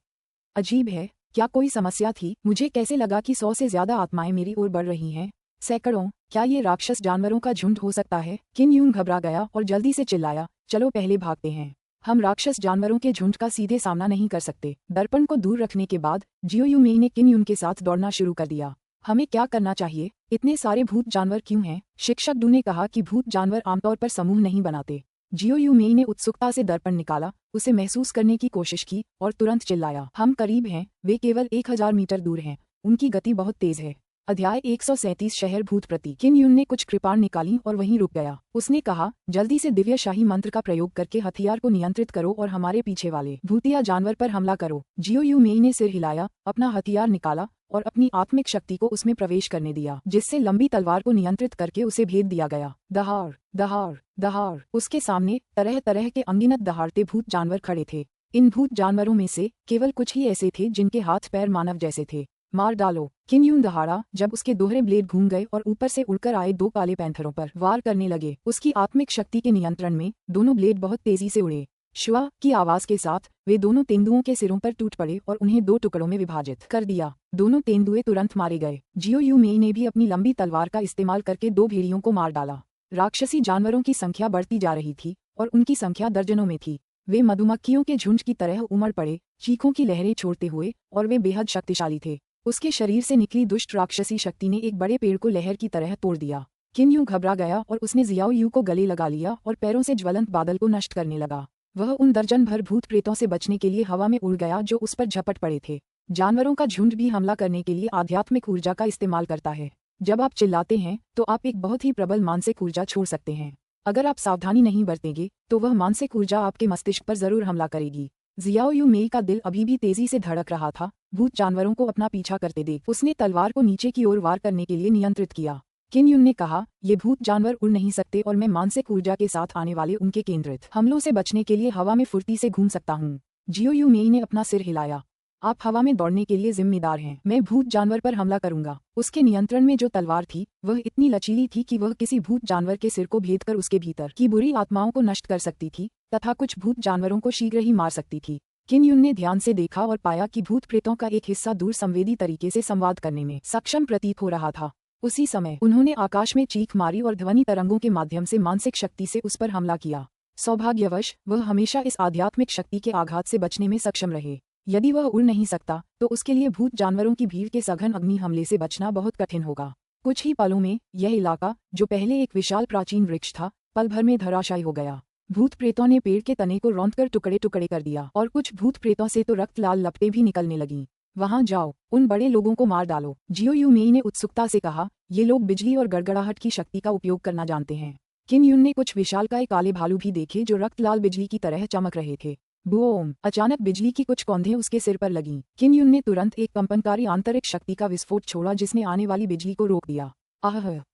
अजीब है, क्या कोई समस्या थी? मुझे कैसे लगा कि 100 से ज्यादा आत्माएं मेरी ओर बढ़ रही हैं? सैकड़ों, क्या ये राक्षस जानवरों का झुंड हो सकता है? किन युन घबरा गया और जल्दी से चिल्लाया, चलो पहले भागते हैं। हम राक्षस जानवरों के झुंड का सीधे सामना नहीं कर सकते। दर्पण को दूर रखने के बाद जियो यू मेई ने किन युन के साथ दौड़ना शुरू कर दिया। हमें क्या करना चाहिए? इतने सारे भूत जानवर क्यों हैं? शिक्षक डू ने कहा कि भूत जानवर आमतौर पर समूह नहीं बनाते। जियो यू मेई ने उत्सुकता से दर्पण निकाला, उसे महसूस करने की कोशिश की और तुरंत चिल्लाया, हम करीब हैं, वे केवल 1000 मीटर दूर हैं, उनकी गति बहुत तेज है। अध्याय 137 शहर भूत प्रति। किन युन ने कुछ कृपाण निकाली और वहीं रुक गया। उसने कहा, जल्दी से दिव्य शाही मंत्र का प्रयोग करके हथियार को नियंत्रित करो और हमारे पीछे वाले भूतिया जानवर पर हमला करो। जियो यू मेई ने सिर हिलाया, अपना हथियार निकाला और अपनी आत्मिक शक्ति को उसमें प्रवेश करने दिया, जिससे लंबी तलवार को नियंत्रित करके उसे भेद दिया गया। दहाड़ दहाड़ दहाड़। उसके सामने तरह तरह के अनगिनत दहाड़ते भूत जानवर खड़े थे। इन भूत जानवरों में से केवल कुछ ही ऐसे थे जिनके हाथ पैर मानव जैसे थे। मार डालो, किन युन दहाड़ा जब उसके दोहरे ब्लेड घूम गए और ऊपर से उड़कर आए 2 काले पैंथरों पर वार करने लगे। उसकी आत्मिक शक्ति के नियंत्रण में दोनों ब्लेड बहुत तेजी से उड़े। शुआ की आवाज के साथ वे दोनों तेंदुओं के सिरों पर टूट पड़े और उन्हें 2 टुकड़ों में विभाजित कर दिया। दोनों तेंदुए तुरंत मारे गए। जियो यू मेई ने भी अपनी लंबी तलवार का इस्तेमाल करके 2 भेड़ियों को मार डाला। राक्षसी जानवरों की संख्या बढ़ती जा रही थी और उनकी संख्या दर्जनों में थी। वे मधुमक्खियों के झुंड की तरह उमड़ पड़े, चीखों की लहरें छोड़ते हुए, और वे बेहद शक्तिशाली थे। उसके शरीर से निकली दुष्ट राक्षसी शक्ति ने एक बड़े पेड़ को लहर की तरह तोड़ दिया। किन यू घबरा गया और उसने जियाओ यू को गले लगा लिया और पैरों से ज्वलंत बादल को नष्ट करने लगा। वह उन दर्जन भर भूत प्रेतों से बचने के लिए हवा में उड़ गया जो उस पर झपट पड़े थे। जानवरों का झुंड भी हमला करने के लिए आध्यात्मिक ऊर्जा का इस्तेमाल करता है। जब आप चिल्लाते हैं तो आप एक बहुत ही प्रबल मानसिक ऊर्जा छोड़ सकते हैं। अगर आप सावधानी नहीं बरतेंगे तो वह मानसिक ऊर्जा आपके मस्तिष्क पर जरूर हमला करेगी। जियाओ यू मेई का दिल अभी भी तेजी से धड़क रहा था। भूत जानवरों को अपना पीछा करते देख उसने तलवार को नीचे की ओर वार करने के लिए नियंत्रित किया। किन युन ने कहा, ये भूत जानवर उड़ नहीं सकते और मैं मानसिक ऊर्जा के साथ आने वाले उनके केंद्रित हमलों से बचने के लिए हवा में फुर्ती से घूम सकता हूँ। जियो यू मेई ने अपना सिर हिलाया। आप हवा में दौड़ने के लिए जिम्मेदार हैं। मैं भूत जानवर पर हमला करूंगा। उसके नियंत्रण में जो तलवार थी वह इतनी लचीली थी कि वह किसी भूत जानवर के सिर को भेदकर उसके भीतर की बुरी आत्माओं को नष्ट कर सकती थी तथा कुछ भूत जानवरों को शीघ्र ही मार सकती थी। किन युन ने ध्यान से देखा और पाया कि भूत प्रेतों का एक हिस्सा दूर संवेदी तरीके से संवाद करने में सक्षम प्रतीत हो रहा था। उसी समय उन्होंने आकाश में चीख मारी और ध्वनि तरंगों के माध्यम से मानसिक शक्ति से उस पर हमला किया। सौभाग्यवश वह हमेशा इस आध्यात्मिक शक्ति के आघात से बचने में सक्षम रहे। यदि वह उड़ नहीं सकता तो उसके लिए भूत जानवरों की भीड़ के सघन अग्नि हमले से बचना बहुत कठिन होगा। कुछ ही पलों में यह इलाका, जो पहले एक विशाल प्राचीन वृक्ष था, पल भर में धराशायी हो गया। भूत प्रेतों ने पेड़ के तने को रौंदकर टुकड़े टुकड़े कर दिया और कुछ भूत प्रेतों से तो रक्त लाल लपटें भी निकलने लगीं। वहां जाओ, उन बड़े लोगों को मार डालो। जियो यू मेई ने उत्सुकता से कहा, ये लोग बिजली और गड़गड़ाहट की शक्ति का उपयोग करना जानते हैं। किन युन ने कुछ विशालकाय काले भालू भी देखे जो रक्त लाल बिजली की तरह चमक रहे थे। बूम! अचानक बिजली की कुछ कौंधें उसके सिर पर लगीं। किन युन ने तुरंत एक कंपनकारी आंतरिक शक्ति का विस्फोट छोड़ा जिसने आने वाली बिजली को रोक दिया।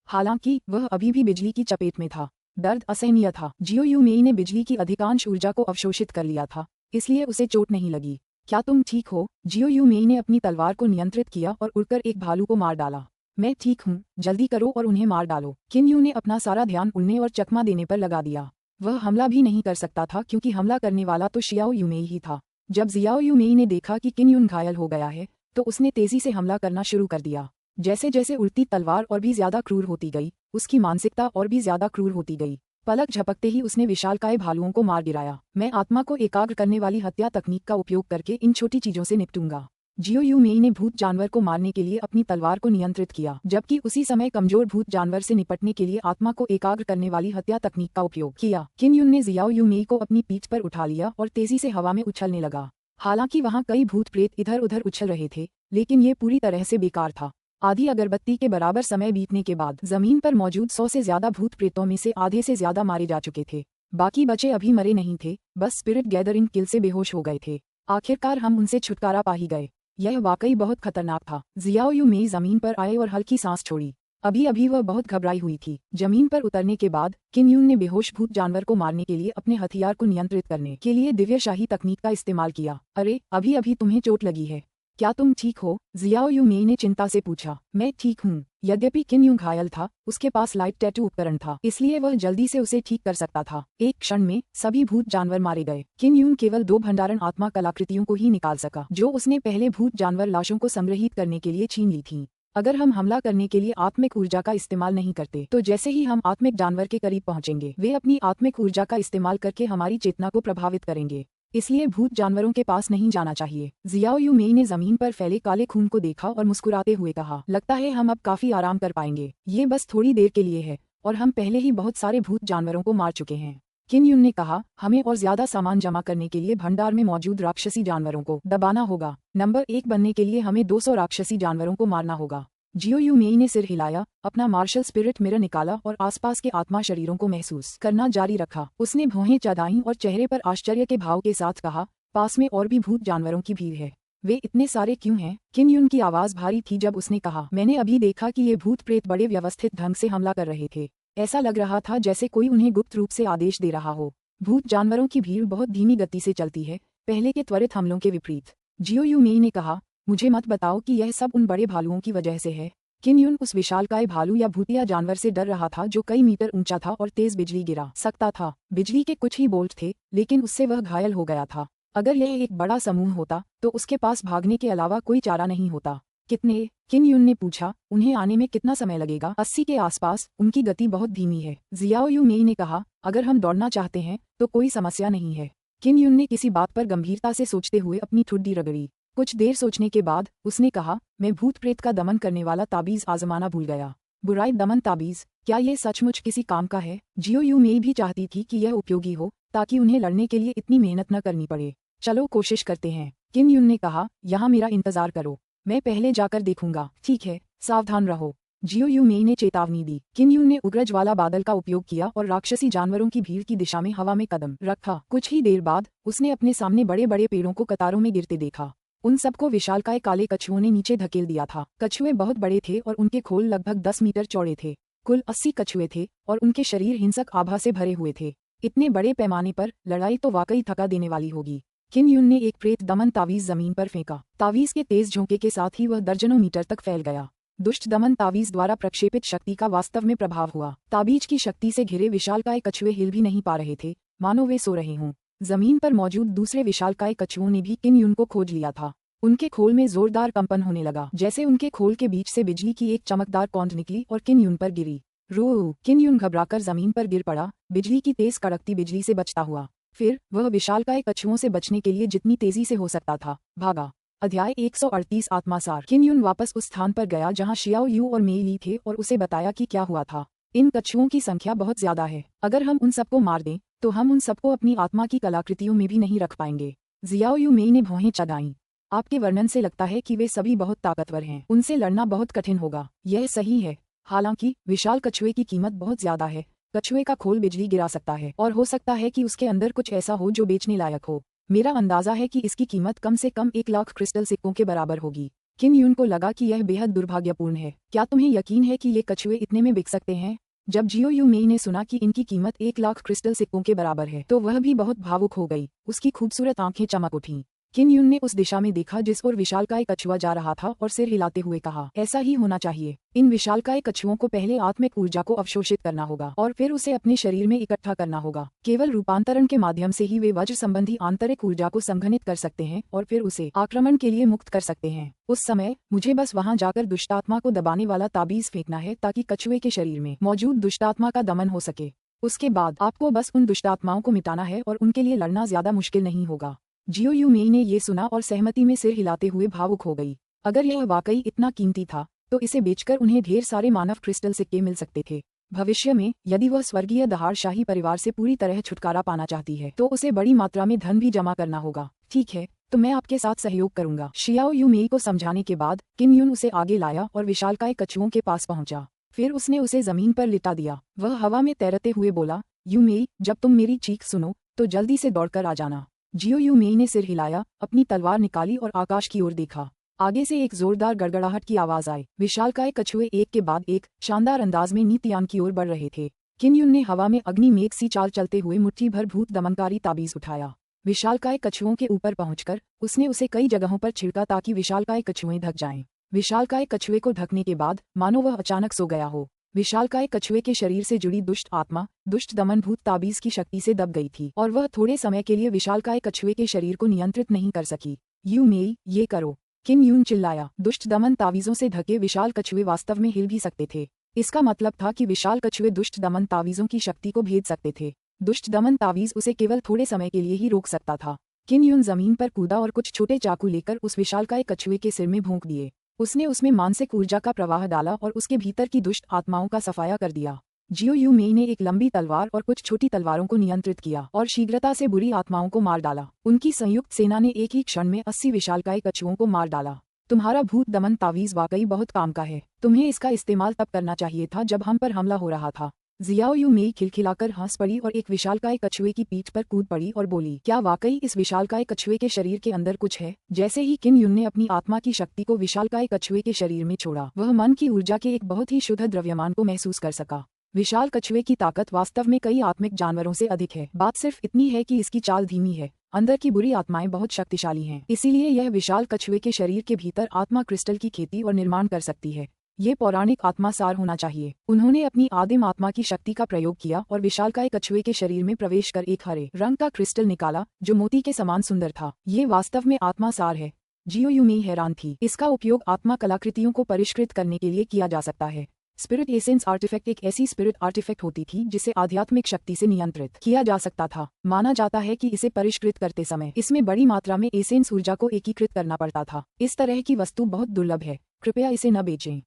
हालांकि वह अभी भी बिजली की चपेट में था। दर्द असहनीय था। जियो यू मेई ने बिजली की अधिकांश ऊर्जा को अवशोषित कर लिया था, इसलिए उसे चोट नहीं लगी। क्या तुम ठीक हो? जियो यू मेई ने अपनी तलवार को नियंत्रित किया और उड़कर एक भालू को मार डाला। मैं ठीक हूँ, जल्दी करो और उन्हें मार डालो। किन यू ने अपना सारा ध्यान उड़ने और चकमा देने पर लगा दिया। वह हमला भी नहीं कर सकता था क्योंकि हमला करने वाला तो जियाओ यू मेई ही था। जब जियाओ यू मेई ने देखा कि किन युन घायल हो गया है तो उसने तेजी से हमला करना शुरू कर दिया। जैसे जैसे उड़ती तलवार और भी ज्यादा क्रूर होती गई, उसकी मानसिकता और भी ज्यादा क्रूर होती गई। पलक झपकते ही उसने विशालकाय भालुओं को मार गिराया। मैं आत्मा को एकाग्र करने वाली हत्या तकनीक का उपयोग करके इन छोटी चीजों से निपटूंगा। जियो यू मेई ने भूत जानवर को मारने के लिए अपनी तलवार को नियंत्रित किया, जबकि उसी समय कमजोर भूत जानवर से निपटने के लिए आत्मा को एकाग्र करने वाली हत्या तकनीक का उपयोग किया। किन युन ने जियाओ यू मेई को अपनी पीठ पर उठा लिया और तेजी से हवा में उछलने लगा। हालांकि वहां कई भूत प्रेत इधर उधर उछल रहे थे, लेकिन ये पूरी तरह से बेकार था। आधी अगरबत्ती के बराबर समय बीतने के बाद जमीन पर मौजूद 100 से ज्यादा भूत प्रेतों में से आधे से ज्यादा मारे जा चुके थे। बाकी बचे अभी मरे नहीं थे, बस स्पिरिट गैदरिंग किल से बेहोश हो गए थे। आखिरकार हम उनसे छुटकारा पा ही गए। यह वाकई बहुत खतरनाक था। जियाओ यू मेई जमीन पर आए और हल्की सांस छोड़ी। अभी अभी वह बहुत घबराई हुई थी। जमीन पर उतरने के बाद किन युन ने बेहोश भूत जानवर को मारने के लिए अपने हथियार को नियंत्रित करने के लिए दिव्यशाही तकनीक का इस्तेमाल किया। अरे, अभी अभी तुम्हें चोट लगी है। क्या तुम ठीक हो? जियाओ यू मेई ने चिंता से पूछा। मैं ठीक हूँ। यद्यपि किन युन घायल था, उसके पास लाइट टैटू उपकरण था, इसलिए वह जल्दी से उसे ठीक कर सकता था। एक क्षण में सभी भूत जानवर मारे गए। किन युन केवल 2 भंडारण आत्मा कलाकृतियों को ही निकाल सका जो उसने पहले भूत जानवर लाशों को संग्रहित करने के लिए छीन ली थी। अगर हम हमला करने के लिए आत्मिक ऊर्जा का इस्तेमाल नहीं करते तो जैसे ही हम आत्मिक जानवर के करीब पहुंचेंगे, वे अपनी आत्मिक ऊर्जा का इस्तेमाल करके हमारी चेतना को प्रभावित करेंगे। इसलिए भूत जानवरों के पास नहीं जाना चाहिए। जियाओ यू मेई ने जमीन पर फैले काले खून को देखा और मुस्कुराते हुए कहा, लगता है हम अब काफी आराम कर पाएंगे। ये बस थोड़ी देर के लिए है और हम पहले ही बहुत सारे भूत जानवरों को मार चुके हैं। किन युन ने कहा, हमें और ज्यादा सामान जमा करने के लिए भंडार में मौजूद राक्षसी जानवरों को दबाना होगा। नंबर 1 बनने के लिए हमें 200 राक्षसी जानवरों को मारना होगा। जियो यू मेई ने सिर हिलाया, अपना मार्शल स्पिरिट मिरर निकाला और आसपास के आत्मा शरीरों को महसूस करना जारी रखा। उसने भौहें चढ़ाईं और चेहरे पर आश्चर्य के भाव के साथ कहा, पास में और भी भूत जानवरों की भीड़ है। वे इतने सारे क्यों हैं? किन युन की आवाज भारी थी जब उसने कहा, मैंने अभी देखा कि ये भूत प्रेत बड़े व्यवस्थित ढंग से हमला कर रहे थे। ऐसा लग रहा था जैसे कोई उन्हें गुप्त रूप से आदेश दे रहा हो। भूत जानवरों की भीड़ बहुत धीमी गति से चलती है, पहले के त्वरित हमलों के विपरीत। जियो यू मेई ने कहा, मुझे मत बताओ कि यह सब उन बड़े भालुओं की वजह से है। किन युन उस विशालकाय भालू या भूतिया जानवर से डर रहा था जो कई मीटर ऊंचा था और तेज बिजली गिरा सकता था। बिजली के कुछ ही बोल्ट थे, लेकिन उससे वह घायल हो गया था। अगर यह एक बड़ा समूह होता तो उसके पास भागने के अलावा कोई चारा नहीं होता। कितने? किन युन ने पूछा, उन्हें आने में कितना समय लगेगा? 80 के आसपास। उनकी गति बहुत धीमी है। जियाओ यू मेई ने कहा, अगर हम दौड़ना चाहते हैं तो कोई समस्या नहीं है। किन युन ने किसी बात पर गंभीरता से सोचते हुए अपनी ठुड्डी रगड़ी। कुछ देर सोचने के बाद उसने कहा, मैं भूत प्रेत का दमन करने वाला ताबीज आजमाना भूल गया। बुराई दमन ताबीज, क्या ये सचमुच किसी काम का है? जियो यू मेई भी चाहती थी कि यह उपयोगी हो ताकि उन्हें लड़ने के लिए इतनी मेहनत न करनी पड़े। चलो कोशिश करते हैं। किन युन ने कहा, यहाँ मेरा इंतजार करो, मैं पहले जाकर देखूंगा। ठीक है, सावधान रहो। जियो यू मेई ने चेतावनी दी। किन यून ने उग्र ज्वाला बादल का उपयोग किया और राक्षसी जानवरों की भीड़ की दिशा में हवा में कदम रखा। कुछ ही देर बाद उसने अपने सामने बड़े बड़े पेड़ों को कतारों में गिरते देखा। उन सबको विशालकाय काले कछुओं ने नीचे धकेल दिया था। कछुए बहुत बड़े थे और उनके खोल लगभग 10 मीटर चौड़े थे। कुल 80 कछुए थे और उनके शरीर हिंसक आभा से भरे हुए थे। इतने बड़े पैमाने पर लड़ाई तो वाकई थका देने वाली होगी। किन यून ने एक प्रेत दमन तावीज जमीन पर फेंका। तावीज के तेज झोंके के साथ ही वह दर्जनों मीटर तक फैल गया। दुष्ट दमन तावीज द्वारा प्रक्षेपित शक्ति का वास्तव में प्रभाव हुआ। ताबीज की शक्ति से घिरे विशालकाय कछुए हिल भी नहीं पा रहे थे, मानो वे सो रहे हों। जमीन पर मौजूद दूसरे विशालकाय कछुओं ने भी किन यून को खोज लिया था। उनके खोल में जोरदार कंपन होने लगा, जैसे उनके खोल के बीच से बिजली की एक चमकदार कौंध निकली और किन यून पर गिरी। रो! किन यून घबराकर जमीन पर गिर पड़ा, बिजली की तेज कड़कती बिजली से बचता हुआ। फिर वह विशालकाय कछुओं से बचने के लिए जितनी तेजी से हो सकता था भागा। अध्याय 138 आत्मासार। किन यून वापस उस स्थान पर गया जहां शियाओ यू और मेई ली थे और उसे बताया कि क्या हुआ था। इन कछुओं की संख्या बहुत ज्यादा है। अगर हम उन सबको मार दें तो हम उन सबको अपनी आत्मा की कलाकृतियों में भी नहीं रख पाएंगे। जियाओ यू मेई ने भौहें चढ़ाईं। आपके वर्णन से लगता है कि वे सभी बहुत ताकतवर हैं। उनसे लड़ना बहुत कठिन होगा। यह सही है। हालांकि विशाल कछुए की कीमत बहुत ज्यादा है। कछुए का खोल बिजली गिरा सकता है और हो सकता है कि उसके अंदर कुछ ऐसा हो जो बेचने लायक हो। मेरा अंदाजा है कि इसकी कीमत कम से कम 1 लाख क्रिस्टल सिक्कों के बराबर होगी। किन यून को लगा कि यह बेहद दुर्भाग्यपूर्ण है। क्या तुम्हें यकीन है कि ये कछुए इतने में बिक सकते हैं? जब जियो यू मेई ने सुना कि इनकी कीमत 1 लाख क्रिस्टल सिक्कों के बराबर है तो वह भी बहुत भावुक हो गई। उसकी खूबसूरत आंखें चमक उठीं। किन यून ने उस दिशा में देखा जिस ओर विशालकाय कछुआ जा रहा था और सिर हिलाते हुए कहा, ऐसा ही होना चाहिए। इन विशालकाय कछुओं को पहले आत्मिक ऊर्जा को अवशोषित करना होगा और फिर उसे अपने शरीर में इकट्ठा करना होगा। केवल रूपांतरण के माध्यम से ही वे वज्र संबंधी आंतरिक ऊर्जा को संघनित कर सकते हैं और फिर उसे आक्रमण के लिए मुक्त कर सकते हैं। उस समय मुझे बस वहां जाकर दुष्टात्मा को दबाने वाला ताबीज फेंकना है ताकि कछुए के शरीर में मौजूद दुष्टात्मा का दमन हो सके। उसके बाद आपको बस उन दुष्टात्माओं को मिटाना है और उनके लिए लड़ना ज्यादा मुश्किल नहीं होगा। जियो यू मेई ने ये सुना और सहमति में सिर हिलाते हुए भावुक हो गई। अगर यह वाकई इतना कीमती था तो इसे बेचकर उन्हें ढेर सारे मानव क्रिस्टल सिक्के मिल सकते थे। भविष्य में यदि वह स्वर्गीय दहाड़शाही परिवार से पूरी तरह छुटकारा पाना चाहती है तो उसे बड़ी मात्रा में धन भी जमा करना होगा। ठीक है, तो मैं आपके साथ सहयोग करूंगा। शियाओ यू मेई को समझाने के बाद किन यून उसे आगे लाया और विशालकाय कछुओं के पास पहुंचा। फिर उसने उसे जमीन पर लिटा दिया। वह हवा में तैरते हुए बोला, यू मेई, जब तुम मेरी चीख सुनो तो जल्दी से दौड़कर आ जाना। जियो यू मेई ने सिर हिलाया, अपनी तलवार निकाली और आकाश की ओर देखा। आगे से एक जोरदार गड़गड़ाहट की आवाज आई। विशालकाय कछुए एक के बाद एक शानदार अंदाज में नीतियान की ओर बढ़ रहे थे। किन यून ने हवा में अग्नि मेघ सी चाल चलते हुए मुट्ठी भर भूत दमनकारी ताबीज उठाया। विशालकाय कछुओं के ऊपर पहुंचकर उसने उसे कई जगहों पर छिड़का ताकि विशालकाय कछुए ढक जाएं। विशालकाय कछुए को ढकने के बाद मानो वह अचानक सो गया हो। विशालकाय कछुए के शरीर से जुड़ी दुष्ट आत्मा दुष्ट दमन भूत ताबीज की शक्ति से दब गई थी और वह थोड़े समय के लिए विशालकाय कछुए के शरीर को नियंत्रित नहीं कर सकी। यू मेई, ये करो, किन यून चिल्लाया। दुष्ट दमन तावीजों से ढके विशाल कछुए वास्तव में हिल भी सकते थे। इसका मतलब था कि विशाल कछुए दुष्ट दमन तावीजों की शक्ति को भेद सकते थे। दुष्ट दमन तावीज उसे केवल थोड़े समय के लिए ही रोक सकता था। किन यून जमीन पर कूदा और कुछ छोटे चाकू लेकर उस विशालकाय कछुए के सिर में भोंक दिए। उसने उसमें मानसिक ऊर्जा का प्रवाह डाला और उसके भीतर की दुष्ट आत्माओं का सफाया कर दिया। जियो यू मेई ने एक लंबी तलवार और कुछ छोटी तलवारों को नियंत्रित किया और शीघ्रता से बुरी आत्माओं को मार डाला। उनकी संयुक्त सेना ने एक ही क्षण में 80 विशालकाय कछुओं को मार डाला। तुम्हारा भूत दमन तावीज वाकई बहुत काम का है। तुम्हें इसका इस्तेमाल तब करना चाहिए था जब हम पर हमला हो रहा था। जियाओ यू मेई खिलखिलाकर हंस पड़ी और एक विशालकाय कछुए की पीठ पर कूद पड़ी और बोली, क्या वाकई इस विशालकाय कछुए के शरीर के अंदर कुछ है? जैसे ही किन यून ने अपनी आत्मा की शक्ति को विशालकाय कछुए के शरीर में छोड़ा, वह मन की ऊर्जा के एक बहुत ही शुद्ध द्रव्यमान को महसूस कर सका। विशाल कछुए की ताकत वास्तव में कई आत्मिक जानवरों से अधिक है। बात सिर्फ इतनी है कि इसकी चाल धीमी है। अंदर की बुरी आत्माएं बहुत शक्तिशाली हैं, इसीलिए यह विशाल कछुए के शरीर के भीतर आत्मा क्रिस्टल की खेती और निर्माण कर सकती है। ये पौराणिक आत्मासार होना चाहिए। उन्होंने अपनी आदिम आत्मा की शक्ति का प्रयोग किया और विशालकाय कछुए के शरीर में प्रवेश कर एक हरे रंग का क्रिस्टल निकाला जो मोती के समान सुंदर था। ये वास्तव में आत्मासार है। जियो यू मेई हैरान थी। इसका उपयोग आत्मा कलाकृतियों को परिष्कृत करने के लिए किया जा सकता है। स्पिरिट एसेंस आर्टिफैक्ट एक ऐसी स्पिरिट आर्टिफैक्ट होती थी जिसे आध्यात्मिक शक्ति से नियंत्रित किया जा सकता था। माना जाता है कि इसे परिष्कृत करते समय इसमें बड़ी मात्रा में एसेंस ऊर्जा को एकीकृत करना पड़ता था। इस तरह की वस्तु बहुत दुर्लभ है। कृपया इसे न बेचें।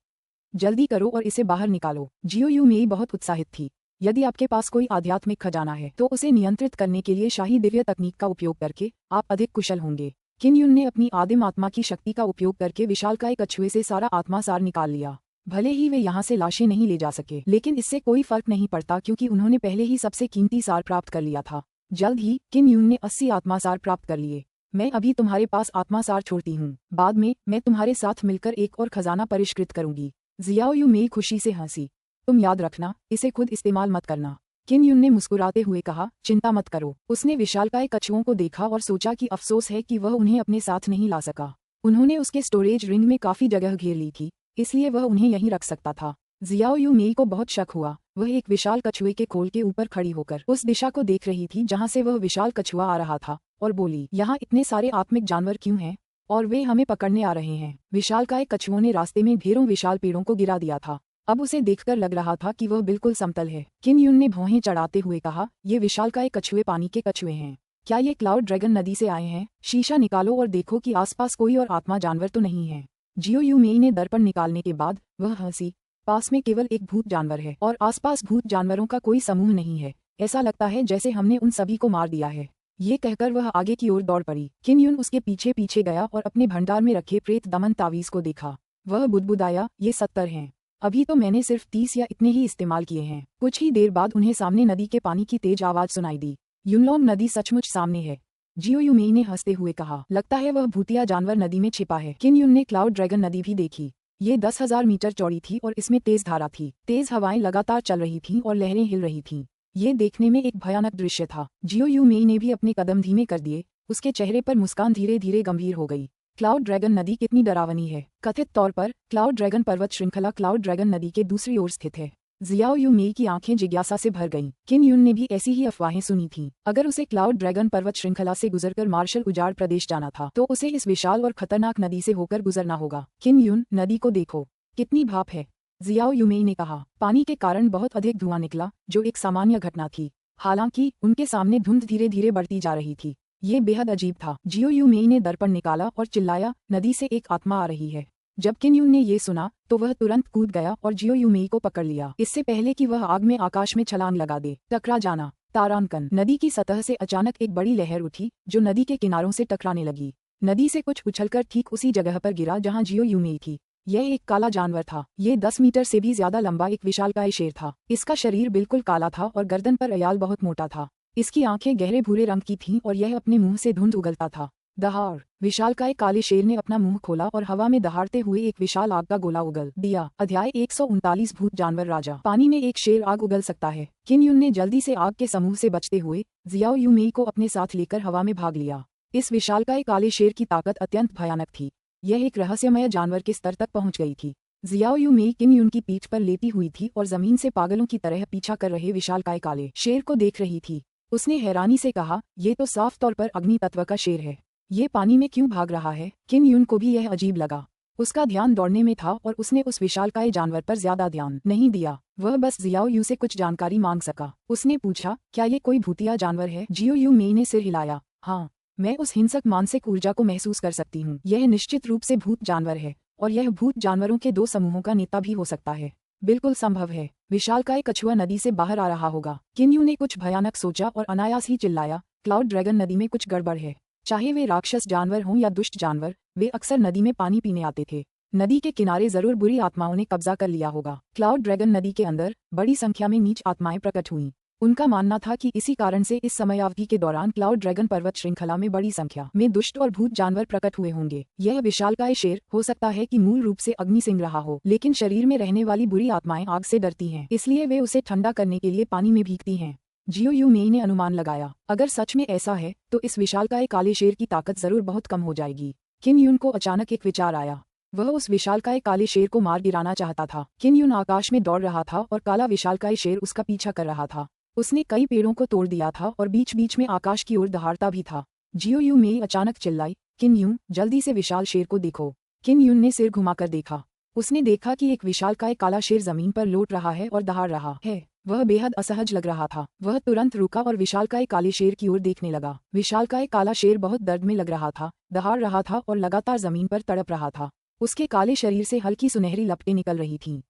जल्दी करो और इसे बाहर निकालो। जियो यू मेई बहुत उत्साहित थी। यदि आपके पास कोई आध्यात्मिक खजाना है तो उसे नियंत्रित करने के लिए शाही दिव्य तकनीक का उपयोग करके आप अधिक कुशल होंगे। किन यून ने अपनी आदिम आत्मा की शक्ति का उपयोग करके विशालकाय कछुए से सारा आत्मासार निकाल लिया। भले ही वे यहाँ से लाशें नहीं ले जा सके, लेकिन इससे कोई फर्क नहीं पड़ता क्योंकि उन्होंने पहले ही सबसे कीमती सार प्राप्त कर लिया था। जल्द ही किम यून ने 80 आत्मासार प्राप्त कर लिए। मैं अभी तुम्हारे पास आत्मासार छोड़ती हूँ, बाद में मैं तुम्हारे साथ मिलकर एक और खजाना परिष्कृत करूंगी। जियाओ यू मेई खुशी से हंसी। तुम याद रखना, इसे खुद इस्तेमाल मत करना। किम यून ने मुस्कुराते हुए कहा, चिंता मत करो। उसने विशालकाय कछुओं को देखा और सोचा कि अफसोस है कि वह उन्हें अपने साथ नहीं ला सका। उन्होंने उसके स्टोरेज रिंग में काफी जगह घेर ली थी, इसलिए वह उन्हें यहीं रख सकता था। जियाओ यू मेई को बहुत शक हुआ। वह एक विशाल कछुए के खोल के ऊपर खड़ी होकर उस दिशा को देख रही थी जहां से वह विशाल कछुआ आ रहा था, और बोली, यहाँ इतने सारे आत्मिक जानवर क्यों हैं, और वे हमें पकड़ने आ रहे हैं। विशालकाय कछुओं ने रास्ते में ढेरों विशाल पेड़ों को गिरा दिया था। अब उसे देखकर लग रहा था कि वह बिल्कुल समतल है। किम यून ने भौहें चढ़ाते हुए कहा, ये विशालकाय कछुए पानी के कछुए हैं। क्या ये क्लाउड ड्रैगन नदी से आए हैं? शीशा निकालो और देखो कि आसपास कोई और आत्मा जानवर तो नहीं है। जियो यू मेई ने दर्पण निकालने के बाद वह हंसी। पास में केवल एक भूत जानवर है और आसपास भूत जानवरों का कोई समूह नहीं है। ऐसा लगता है जैसे हमने उन सभी को मार दिया है। ये कहकर वह आगे की ओर दौड़ पड़ी। किम यून उसके पीछे पीछे गया और अपने भंडार में रखे प्रेत दमन तावीज को देखा। वह बुदबुदाया, ये 70 हैं। अभी तो मैंने सिर्फ 30 या इतने ही इस्तेमाल किए हैं। कुछ ही देर बाद उन्हें सामने नदी के पानी की तेज आवाज सुनाई दी। युनलॉन्ग नदी सचमुच सामने है, जियो यू मेई ने हंसते हुए कहा। लगता है वह भूतिया जानवर नदी में छिपा है। किम यून ने क्लाउड ड्रैगन नदी भी देखी। ये 10,000 मीटर चौड़ी थी और इसमें तेज धारा थी। तेज हवाएं लगातार चल रही थीं और लहरें हिल रही थीं। ये देखने में एक भयानक दृश्य था। जियो यू मेई ने भी अपने कदम धीमे कर दिए। उसके चेहरे पर मुस्कान धीरे धीरे गंभीर हो गई। क्लाउड ड्रैगन नदी कितनी डरावनी है। कथित तौर पर क्लाउड ड्रैगन पर्वत श्रृंखला क्लाउड ड्रैगन नदी के दूसरी ओर स्थित है। जियाओ यू मेई की आंखें जिज्ञासा से भर गईं। किम यून ने भी ऐसी ही अफवाहें सुनी थीं। अगर उसे क्लाउड ड्रैगन पर्वत श्रृंखला से गुजरकर मार्शल उजाड़ प्रदेश जाना था तो उसे इस विशाल और खतरनाक नदी से होकर गुजरना होगा। किम यून, नदी को देखो, कितनी भाप है। जियाओ यू मेई ने कहा। पानी के कारण बहुत अधिक धुआं निकला, जो एक सामान्य घटना थी। हालांकि उनके सामने धुंध धीरे धीरे बढ़ती जा रही थी। ये बेहद अजीब था। जियो यू मेई ने दर्पण निकाला और चिल्लाया, नदी से एक आत्मा आ रही है। जब किम यून ने ये सुना तो वह तुरंत कूद गया और जियो यू मेई को पकड़ लिया, इससे पहले कि वह आग में आकाश में छलांग लगा दे। टकरा जाना। तारांकन। नदी की सतह से अचानक एक बड़ी लहर उठी जो नदी के किनारों से टकराने लगी। नदी से कुछ उछलकर ठीक उसी जगह पर गिरा जहां जियो यू मेई थी। यह एक काला जानवर था। ये 10 मीटर से भी ज्यादा लंबा एक विशालकाय शेर था। इसका शरीर बिल्कुल काला था और गर्दन पर अयाल बहुत मोटा था। इसकी आंखें गहरे भूरे रंग की थीं और यह अपने मुंह से धुंध उगलता था। दहाड़। विशालकाय काले शेर ने अपना मुंह खोला और हवा में दहाड़ते हुए एक विशाल आग का गोला उगल दिया। अध्याय 139 भूत जानवर राजा। पानी में एक शेर आग उगल सकता है। किम यून ने जल्दी से आग के समूह से बचते हुए जियाओ यू मेई को अपने साथ लेकर हवा में भाग लिया। इस विशालकाय काले शेर की ताकत अत्यंत भयानक थी। यह एक रहस्यमय जानवर के स्तर तक पहुंच गई थी। जियाओ यू मेई किम यून की पीठ पर लेटी हुई थी और जमीन से पागलों की तरह पीछा कर रहे विशालकाय काले शेर को देख रही थी। उसने हैरानी से कहा, ये तो साफ तौर पर अग्नि तत्व का शेर है। ये पानी में क्यों भाग रहा है? किम यून को भी यह अजीब लगा। उसका ध्यान दौड़ने में था और उसने उस विशालकाय जानवर पर ज्यादा ध्यान नहीं दिया। वह बस जियाओ यू से कुछ जानकारी मांग सका। उसने पूछा, क्या ये कोई भूतिया जानवर है? जियो यू मेई ने सिर हिलाया। हाँ, मैं उस हिंसक मानसिक ऊर्जा को महसूस कर सकती हूँ। यह निश्चित रूप से भूत जानवर है और यह भूत जानवरों के 2 समूहों का नेता भी हो सकता है। बिल्कुल संभव है। विशालकाय कछुआ नदी से बाहर आ रहा होगा। किम यून ने कुछ भयानक सोचा और अनायास ही चिल्लाया, क्लाउड ड्रैगन नदी में कुछ गड़बड़ है। चाहे वे राक्षस जानवर हों या दुष्ट जानवर, वे अक्सर नदी में पानी पीने आते थे। नदी के किनारे जरूर बुरी आत्माओं ने कब्जा कर लिया होगा। क्लाउड ड्रैगन नदी के अंदर बड़ी संख्या में नीच आत्माएं प्रकट हुईं। उनका मानना था कि इसी कारण से इस समयावधि के दौरान क्लाउड ड्रैगन पर्वत श्रृंखला में बड़ी संख्या में दुष्ट और भूत जानवर प्रकट हुए होंगे। यह विशालकाय शेर हो सकता है कि मूल रूप से अग्नि सिंह रहा हो, लेकिन शरीर में रहने वाली बुरी आत्माएं आग से डरती हैं, इसलिए वे उसे ठंडा करने के लिए पानी में भीगती हैं। जियो यू मेई ने अनुमान लगाया, अगर सच में ऐसा है तो इस विशालकाय काले शेर की ताकत जरूर बहुत कम हो जाएगी। किम यून को अचानक एक विचार आया। वह उस विशालकाय काले शेर को मार गिराना चाहता था। किम यून आकाश में दौड़ रहा था और काला विशालकाय शेर उसका पीछा कर रहा था। उसने कई पेड़ों को तोड़ दिया था और बीच बीच में आकाश की ओर दहाड़ता भी था। जियो यू मेई अचानक चिल्लाई, किम यून, जल्दी से विशाल शेर को देखो। किम यून ने सिर घुमाकर देखा। उसने देखा कि एक विशालकाय काला शेर जमीन पर लौट रहा है और दहाड़ रहा है। वह बेहद असहज लग रहा था। वह तुरंत रुका और विशालकाय काले शेर की ओर देखने लगा। विशालकाय काला शेर बहुत दर्द में लग रहा था, दहाड़ रहा था और लगातार जमीन पर तड़प रहा था। उसके काले शरीर से हल्की सुनहरी लपटें निकल रही थीं।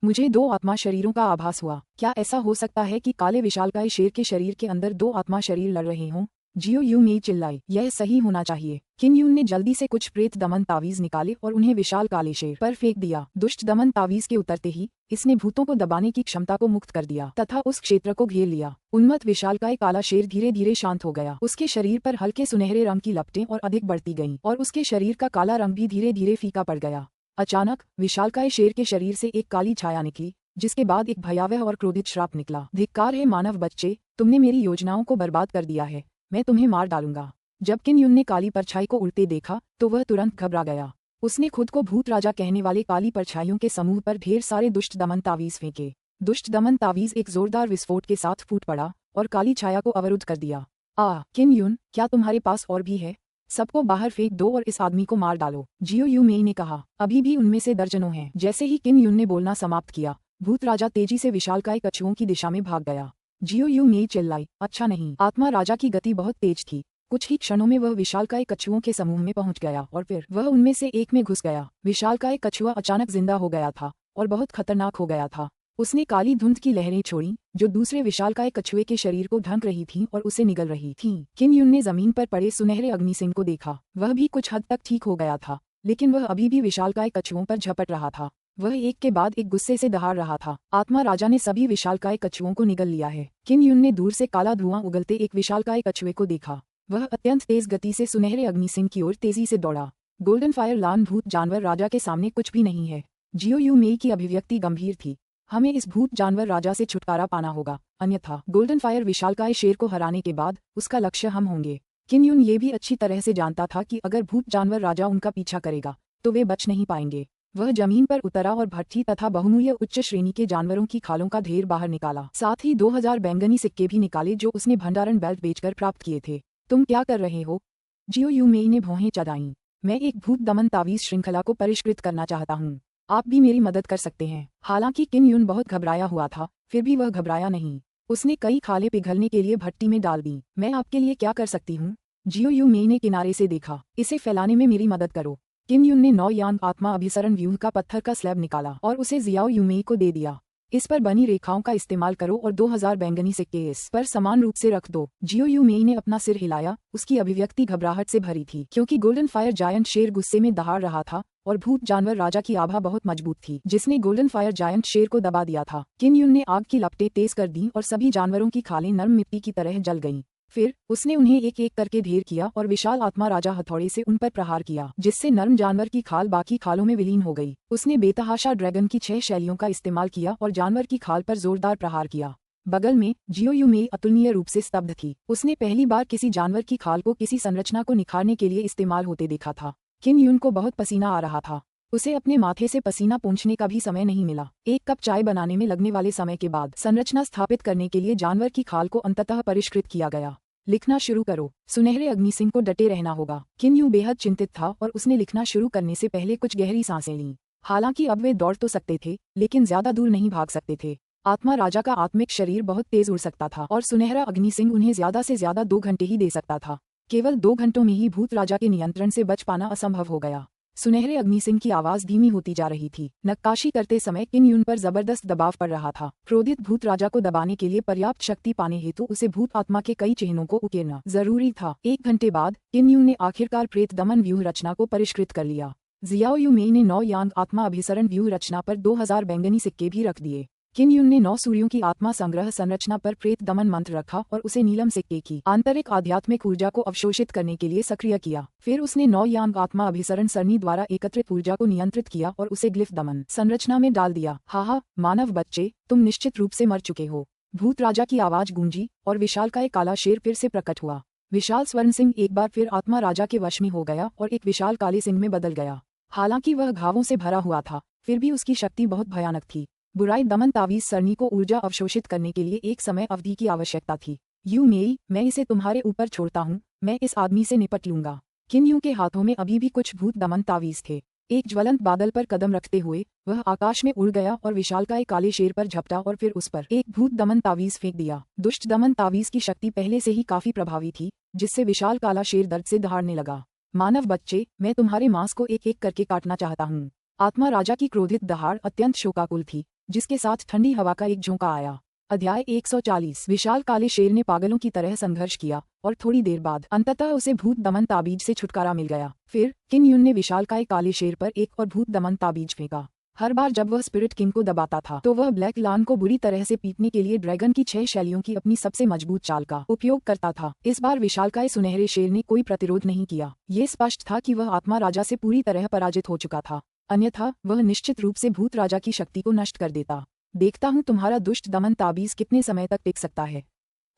मुझे 2 आत्मा शरीरों का आभास हुआ। क्या ऐसा हो सकता है कि काले विशालकाय शेर के शरीर के अंदर 2 आत्मा शरीर लड़ रहे हों? जियो यू मेई चिल्लाई, यह सही होना चाहिए। किन यून ने जल्दी से कुछ प्रेत दमन तावीज निकाले और उन्हें विशाल काले शेर पर फेंक दिया। दुष्ट दमन तावीज के उतरते ही इसने भूतों को दबाने की क्षमता को मुक्त कर दिया तथा उस क्षेत्र को घेर लिया। उन्मत्त विशालकाय काला शेर धीरे धीरे शांत हो गया। उसके शरीर पर हल्के सुनहरे रंग की लपटें और अधिक बढ़ती गईं और उसके शरीर का काला रंग भी धीरे धीरे फीका पड़ गया। अचानक विशालकाय शेर के शरीर से एक काली छाया निकली, जिसके बाद एक भयावह और क्रोधित श्राप निकला। धिक्कार है मानव बच्चे, तुमने मेरी योजनाओं को बर्बाद कर दिया है, मैं तुम्हें मार डालूंगा। जब किन यून ने काली परछाई को उड़ते देखा तो वह तुरंत घबरा गया। उसने खुद को भूत राजा कहने वाले काली परछाइयों के समूह पर ढेर सारे दुष्ट दमन तावीज फेंके। दुष्ट दमन तावीज एक जोरदार विस्फोट के साथ फूट पड़ा और काली छाया को अवरुद्ध कर दिया। किन यून, क्या तुम्हारे पास और भी है? सबको बाहर फेंक दो और इस आदमी को मार डालो, जियो यू मेई ने कहा। अभी भी उनमें से दर्जनों हैं। जैसे ही किन यून ने बोलना समाप्त किया, भूत राजा तेजी से विशालकाय कछुओं की दिशा में भाग गया। जियो यू मेई चिल्लाई, अच्छा नहीं। आत्मा राजा की गति बहुत तेज थी। कुछ ही क्षणों में वह विशालकाय कछुओं के समूह में पहुंच गया और फिर वह उनमें से एक में घुस गया। विशालकाय कछुआ अचानक जिंदा हो गया था और बहुत खतरनाक हो गया था। उसने काली धुंध की लहरें छोड़ी जो दूसरे विशालकाय कछुए के शरीर को ढक रही थीं और उसे निगल रही थीं। किन यून ने जमीन पर पड़े सुनहरे अग्निसिंह को देखा। वह भी कुछ हद तक ठीक हो गया था, लेकिन वह अभी भी विशालकाय कछुओं पर झपट रहा था। वह एक के बाद एक गुस्से से दहाड़ रहा था। आत्मा राजा ने सभी विशालकाय कछुओं को निगल लिया है। किन यून ने दूर से काला धुआं उगलते एक विशालकाय कछुए को देखा। वह अत्यंत तेज गति से सुनहरे अग्निसिंह की ओर तेजी से दौड़ा। गोल्डन फायर लान भूत जानवर राजा के सामने कुछ भी नहीं है। जियो यू मेई की अभिव्यक्ति गंभीर थी। हमें इस भूत जानवर राजा से छुटकारा पाना होगा, अन्यथा गोल्डन फायर विशालकाय शेर को हराने के बाद उसका लक्ष्य हम होंगे। किन यून ये भी अच्छी तरह से जानता था कि अगर भूत जानवर राजा उनका पीछा करेगा तो वे बच नहीं पाएंगे। वह जमीन पर उतरा और भट्ठी तथा बहुमूल्य उच्च श्रेणी के जानवरों की खालों का ढेर बाहर निकाला। साथ ही 2000 बैंगनी सिक्के भी निकाले जो उसने भंडारण बेल्ट बेचकर प्राप्त किए थे। तुम क्या कर रहे हो? जियो यू मेई ने भौहें चढ़ाईं। मैं एक भूत दमन तावीज श्रृंखला को परिष्कृत करना चाहता हूँ। आप भी मेरी मदद कर सकते हैं। हालांकि किन यून बहुत घबराया हुआ था, फिर भी वह घबराया नहीं। उसने कई खाले पिघलने के लिए भट्टी में डाल दी। मैं आपके लिए क्या कर सकती हूँ? जियो यू मेई ने किनारे से देखा। इसे फैलाने में मेरी मदद करो। किन यून ने 9 यांग आत्मा अभिसरण व्यूह का पत्थर का स्लैब निकाला और उसे जियाओ यू मेई को दे दिया। इस पर बनी रेखाओं का इस्तेमाल करो और 2000 बैंगनी सिक्के इस पर समान रूप से रख दो। जियो यू मेई ने अपना सिर हिलाया। उसकी अभिव्यक्ति घबराहट से भरी थी, क्योंकि गोल्डन फायर जायंट शेर गुस्से में दहाड़ रहा था और भूत जानवर राजा की आभा बहुत मजबूत थी, जिसने गोल्डन फायर जायंट शेर को दबा दिया था। किन यून ने आग की लपटें तेज कर दी और सभी जानवरों की खालें नरम मिट्टी की तरह जल गईं। फिर उसने उन्हें एक एक करके ढेर किया और विशाल आत्मा राजा हथौड़े से उन पर प्रहार किया, जिससे नरम जानवर की खाल बाकी खालों में विलीन हो गई। उसने बेतहाशा ड्रैगन की 6 शैलियों का इस्तेमाल किया और जानवर की खाल पर जोरदार प्रहार किया। बगल में जियो यू मेई अतुलनीय रूप से स्तब्ध थी। उसने पहली बार किसी जानवर की खाल को किसी संरचना को निखारने के लिए इस्तेमाल होते देखा था। किन यून को बहुत पसीना आ रहा था। उसे अपने माथे से पसीना पोंछने का भी समय नहीं मिला। एक कप चाय बनाने में लगने वाले समय के बाद संरचना स्थापित करने के लिए जानवर की खाल को अंततः परिष्कृत किया गया। लिखना शुरू करो। सुनहरे अग्निसिंह को डटे रहना होगा। किन यून बेहद चिंतित था और उसने लिखना शुरू करने से पहले कुछ गहरी सांसें लीं। हालांकि अब वे दौड़ तो सकते थे, लेकिन ज्यादा दूर नहीं भाग सकते थे। आत्मा राजा का आत्मिक शरीर बहुत तेज उड़ सकता था और सुनहरा अग्निसिंह उन्हें ज्यादा से ज्यादा 2 घंटे ही दे सकता था। केवल 2 घंटों में ही भूत राजा के नियंत्रण से बच पाना असंभव हो गया। सुनहरे अग्निसिंह की आवाज धीमी होती जा रही थी। नक्काशी करते समय किन यून पर जबरदस्त दबाव पड़ रहा था। क्रोधित भूत राजा को दबाने के लिए पर्याप्त शक्ति पाने हेतु उसे भूत आत्मा के कई चिन्हों को उकेरना जरूरी था। 1 घंटे बाद किन यून ने आखिरकार प्रेत दमन व्यूह रचना को परिष्कृत कर लिया। जियाओ यू मेई ने 9 यांग आत्मा अभिसरण व्यूह रचना पर 2000 बैंगनी सिक्के भी रख दिए। किन यून ने 9 सूर्यों की आत्मा संग्रह संरचना पर प्रेत दमन मंत्र रखा और उसे नीलम सिक्के की आंतरिक आध्यात्मिक ऊर्जा को अवशोषित करने के लिए सक्रिय किया। फिर उसने 9 यांग आत्मा अभिसरण सरणी द्वारा एकत्रित ऊर्जा को नियंत्रित किया और उसे ग्लिफ दमन संरचना में डाल दिया। हाहा, मानव बच्चे, तुम निश्चित रूप से मर चुके हो। भूत राजा की आवाज गूंजी और विशालकाय काला शेर फिर से प्रकट हुआ। विशाल स्वर्ण सिंह एक बार फिर आत्मा राजा के वश में हो गया और एक विशाल काले सिंह में बदल गया। हालांकि वह घावों से भरा हुआ था, फिर भी उसकी शक्ति बहुत भयानक थी। बुराई दमन तावीज सरणी को ऊर्जा अवशोषित करने के लिए एक समय अवधि की आवश्यकता थी। यू मेई, मैं इसे तुम्हारे ऊपर छोड़ता हूँ। मैं इस आदमी से निपट लूंगा। किन यून के हाथों में अभी भी कुछ भूत दमन तावीज थे। एक ज्वलंत बादल पर कदम रखते हुए वह आकाश में उड़ गया और विशालकाय काले शेर पर झपटा और फिर उस पर एक भूत दमन तावीज फेंक दिया। दुष्ट दमन तावीज की शक्ति पहले से ही काफी प्रभावी थी, जिससे विशाल काला शेर दर्द से दहाड़ने लगा। मानव बच्चे, मैं तुम्हारे मांस को एक एक करके काटना चाहता हूँ। आत्मा राजा की क्रोधित दहाड़ अत्यंत शोकाकुल थी, जिसके साथ ठंडी हवा का एक झोंका आया। अध्याय 140। विशाल काले शेर ने पागलों की तरह संघर्ष किया और थोड़ी देर बाद अंततः उसे भूत दमन ताबीज से छुटकारा मिल गया। फिर किन युन ने विशालकाय काले शेर पर एक और भूत दमन ताबीज फेंका। हर बार जब वह स्पिरिट किंग को दबाता था तो वह ब्लैक लान को बुरी तरह से पीटने के लिए ड्रैगन की 6 शैलियों की अपनी सबसे मजबूत चाल का उपयोग करता था। इस बार विशालकाय सुनहरे शेर ने कोई प्रतिरोध नहीं किया। ये स्पष्ट था कि वह आत्मा राजा से पूरी तरह पराजित हो चुका था, अन्यथा वह निश्चित रूप से भूत राजा की शक्ति को नष्ट कर देता। देखता हूँ तुम्हारा दुष्ट दमन ताबीज कितने समय तक टिक सकता है।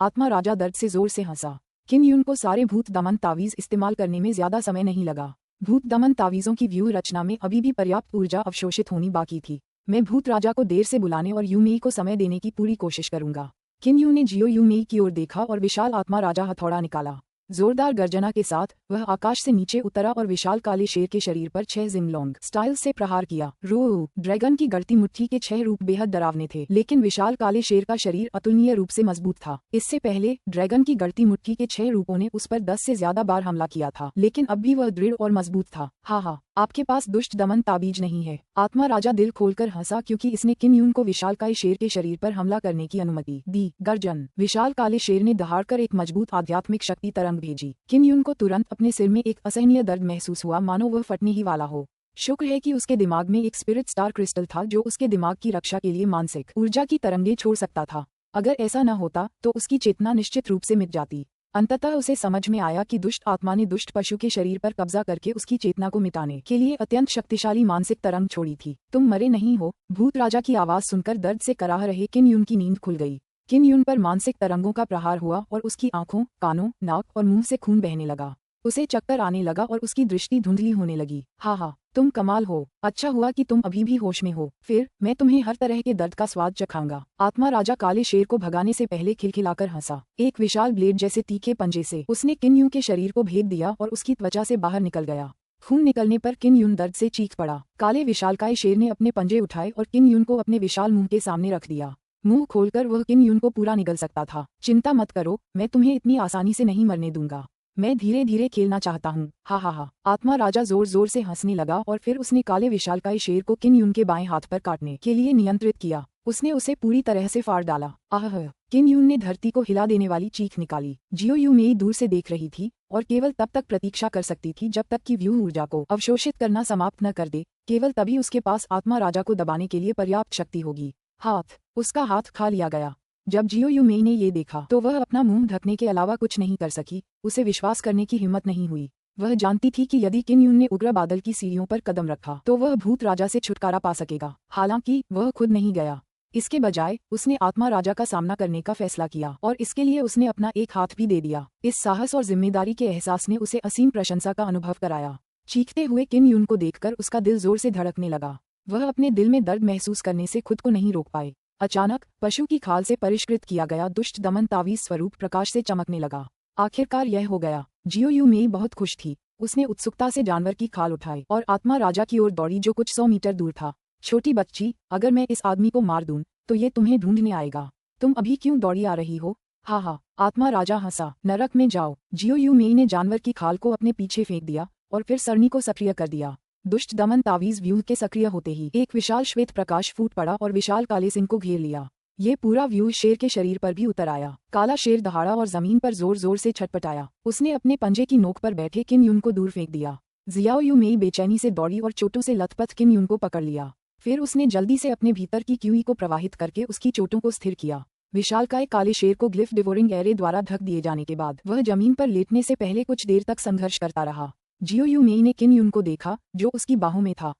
आत्मा राजा दर्द से जोर से हंसा। किन युन को सारे भूत दमन तावीज इस्तेमाल करने में ज्यादा समय नहीं लगा। भूत दमन तावीजों की व्यूह रचना में अभी भी पर्याप्त ऊर्जा अवशोषित होनी बाकी थी। मैं भूत राजा को देर से बुलाने और यूमेई को समय देने की पूरी कोशिश करूंगा। किन यू ने जियो यूमेई की ओर देखा और विशाल आत्मा राजा हथौड़ा निकाला। जोरदार गर्जना के साथ वह आकाश से नीचे उतरा और विशाल काले शेर के शरीर पर 6 जिंगलोंग स्टाइल से प्रहार किया। रो ड्रैगन की गढ़ती मुट्ठी के 6 रूप बेहद डरावने थे, लेकिन विशाल काले शेर का शरीर अतुलनीय रूप से मजबूत था। इससे पहले ड्रैगन की गढ़ती मुट्ठी के 6 रूपों ने उस पर 10 से ज्यादा बार हमला किया था, लेकिन अब भी वह दृढ़ और मजबूत था। हा, आपके पास दुष्ट दमन ताबीज नहीं है। आत्मा राजा दिल खोलकर हंसा क्योंकि इसने किन यून को विशाल काले शेर के शरीर पर हमला करने की अनुमति दी। गर्जन। विशाल काले शेर ने दहाड़कर एक मजबूत आध्यात्मिक शक्ति तरंग भेजी। किन यून को तुरंत अपने सिर में एक असहनीय दर्द महसूस हुआ, मानो वह फटने ही वाला हो। शुक्र है कि उसके दिमाग में एक स्पिरिट स्टार क्रिस्टल था जो उसके दिमाग की रक्षा के लिए मानसिक ऊर्जा की तरंगे छोड़ सकता था। अगर ऐसा न होता तो उसकी चेतना निश्चित रूप से मिट जाती। अंततः उसे समझ में आया कि दुष्ट आत्मा ने दुष्ट पशु के शरीर पर कब्जा करके उसकी चेतना को मिटाने के लिए अत्यंत शक्तिशाली मानसिक तरंग छोड़ी थी। तुम मरे नहीं हो। भूत राजा की आवाज सुनकर दर्द से कराह रहे किन यून की नींद खुल गई। किन यून पर मानसिक तरंगों का प्रहार हुआ और उसकी आंखों, कानों, नाक और मुंह से खून बहने लगा। उसे चक्कर आने लगा और उसकी दृष्टि धुंधली होने लगी। हा, तुम कमाल हो। अच्छा हुआ कि तुम अभी भी होश में हो। फिर मैं तुम्हें हर तरह के दर्द का स्वाद चखाऊंगा। आत्मा राजा काले शेर को भगाने से पहले खिलखिलाकर हंसा। एक विशाल ब्लेड जैसे तीखे पंजे से उसने किन यून के शरीर को भेद दिया और उसकी त्वचा से बाहर निकल गया। खून निकलने पर किन यून दर्द से चीख पड़ा। काले विशालकाय शेर ने अपने पंजे उठाए और किन यून को अपने विशाल मुंह के सामने रख दिया। मुंह खोलकर वह किन यून को पूरा निगल सकता था। चिंता मत करो, मैं तुम्हें इतनी आसानी से नहीं मरने दूंगा। मैं धीरे धीरे खेलना चाहता हूँ। हा। आत्मा राजा जोर जोर से हंसने लगा और फिर उसने काले विशालकाय शेर को किन यून के बाएं हाथ पर काटने के लिए नियंत्रित किया। उसने उसे पूरी तरह से फाड़ डाला। आह! किन यून ने धरती को हिला देने वाली चीख निकाली। जियो यूमेई दूर से देख रही थी और केवल तब तक प्रतीक्षा कर सकती थी जब तक कि व्यूह ऊर्जा को अवशोषित करना समाप्त न कर दे। केवल तभी उसके पास आत्मा राजा को दबाने के लिए पर्याप्त शक्ति होगी। उसका हाथ खा लिया गया। जब जियो यूमेई ने ये देखा तो वह अपना मुंह ढकने के अलावा कुछ नहीं कर सकी। उसे विश्वास करने की हिम्मत नहीं हुई। वह जानती थी कि यदि किन यून ने उग्र बादल की सीढ़ियों पर कदम रखा तो वह भूत राजा से छुटकारा पा सकेगा। हालांकि वह खुद नहीं गया। इसके बजाय उसने आत्मा राजा का सामना करने का फैसला किया और इसके लिए उसने अपना एक हाथ भी दे दिया। इस साहस और जिम्मेदारी के एहसास ने उसे असीम प्रशंसा का अनुभव कराया। चीखते हुए किन यून को देखकर उसका दिल जोर से धड़कने लगा। वह अपने दिल में दर्द महसूस करने से खुद को नहीं रोक पाए। अचानक पशु की खाल से परिष्कृत किया गया दुष्ट दमन तावीज स्वरूप प्रकाश से चमकने लगा। आखिरकार यह हो गया। जियो यूमेई बहुत खुश थी। उसने उत्सुकता से जानवर की खाल उठाई और आत्मा राजा की ओर दौड़ी जो कुछ 100 मीटर दूर था। छोटी बच्ची, अगर मैं इस आदमी को मार दूं तो ये तुम्हें ढूंढने आएगा। तुम अभी क्यों दौड़ी आ रही हो? हा। आत्मा राजा हंसा। नरक में जाओ। जियो यूमेई ने जानवर की खाल को अपने पीछे फेंक दिया और फिर सरनी को सक्रिय कर दिया। दुष्ट दमन तावीज व्यूह के सक्रिय होते ही एक विशाल श्वेत प्रकाश फूट पड़ा और विशाल काले सिंह को घेर लिया। ये पूरा व्यूह शेर के शरीर पर भी उतर आया। काला शेर दहाड़ा और जमीन पर जोर जोर से छटपटाया। उसने अपने पंजे की नोक पर बैठे किन यून को दूर फेंक दिया। जियाओ यूमेई बेचैनी से दौड़ी और चोटों से लथपथ किन यून को पकड़ लिया। फिर उसने जल्दी से अपने भीतर की क्यूई को प्रवाहित करके उसकी चोटों को स्थिर किया। विशालकाय काले शेर को ग्लिफ डिवोरिंग एरे द्वारा ढक दिए जाने के बाद वह जमीन पर लेटने से पहले कुछ देर तक संघर्ष करता रहा। जियो यूमेई ने किन यून को देखा जो उसकी बाहों में था।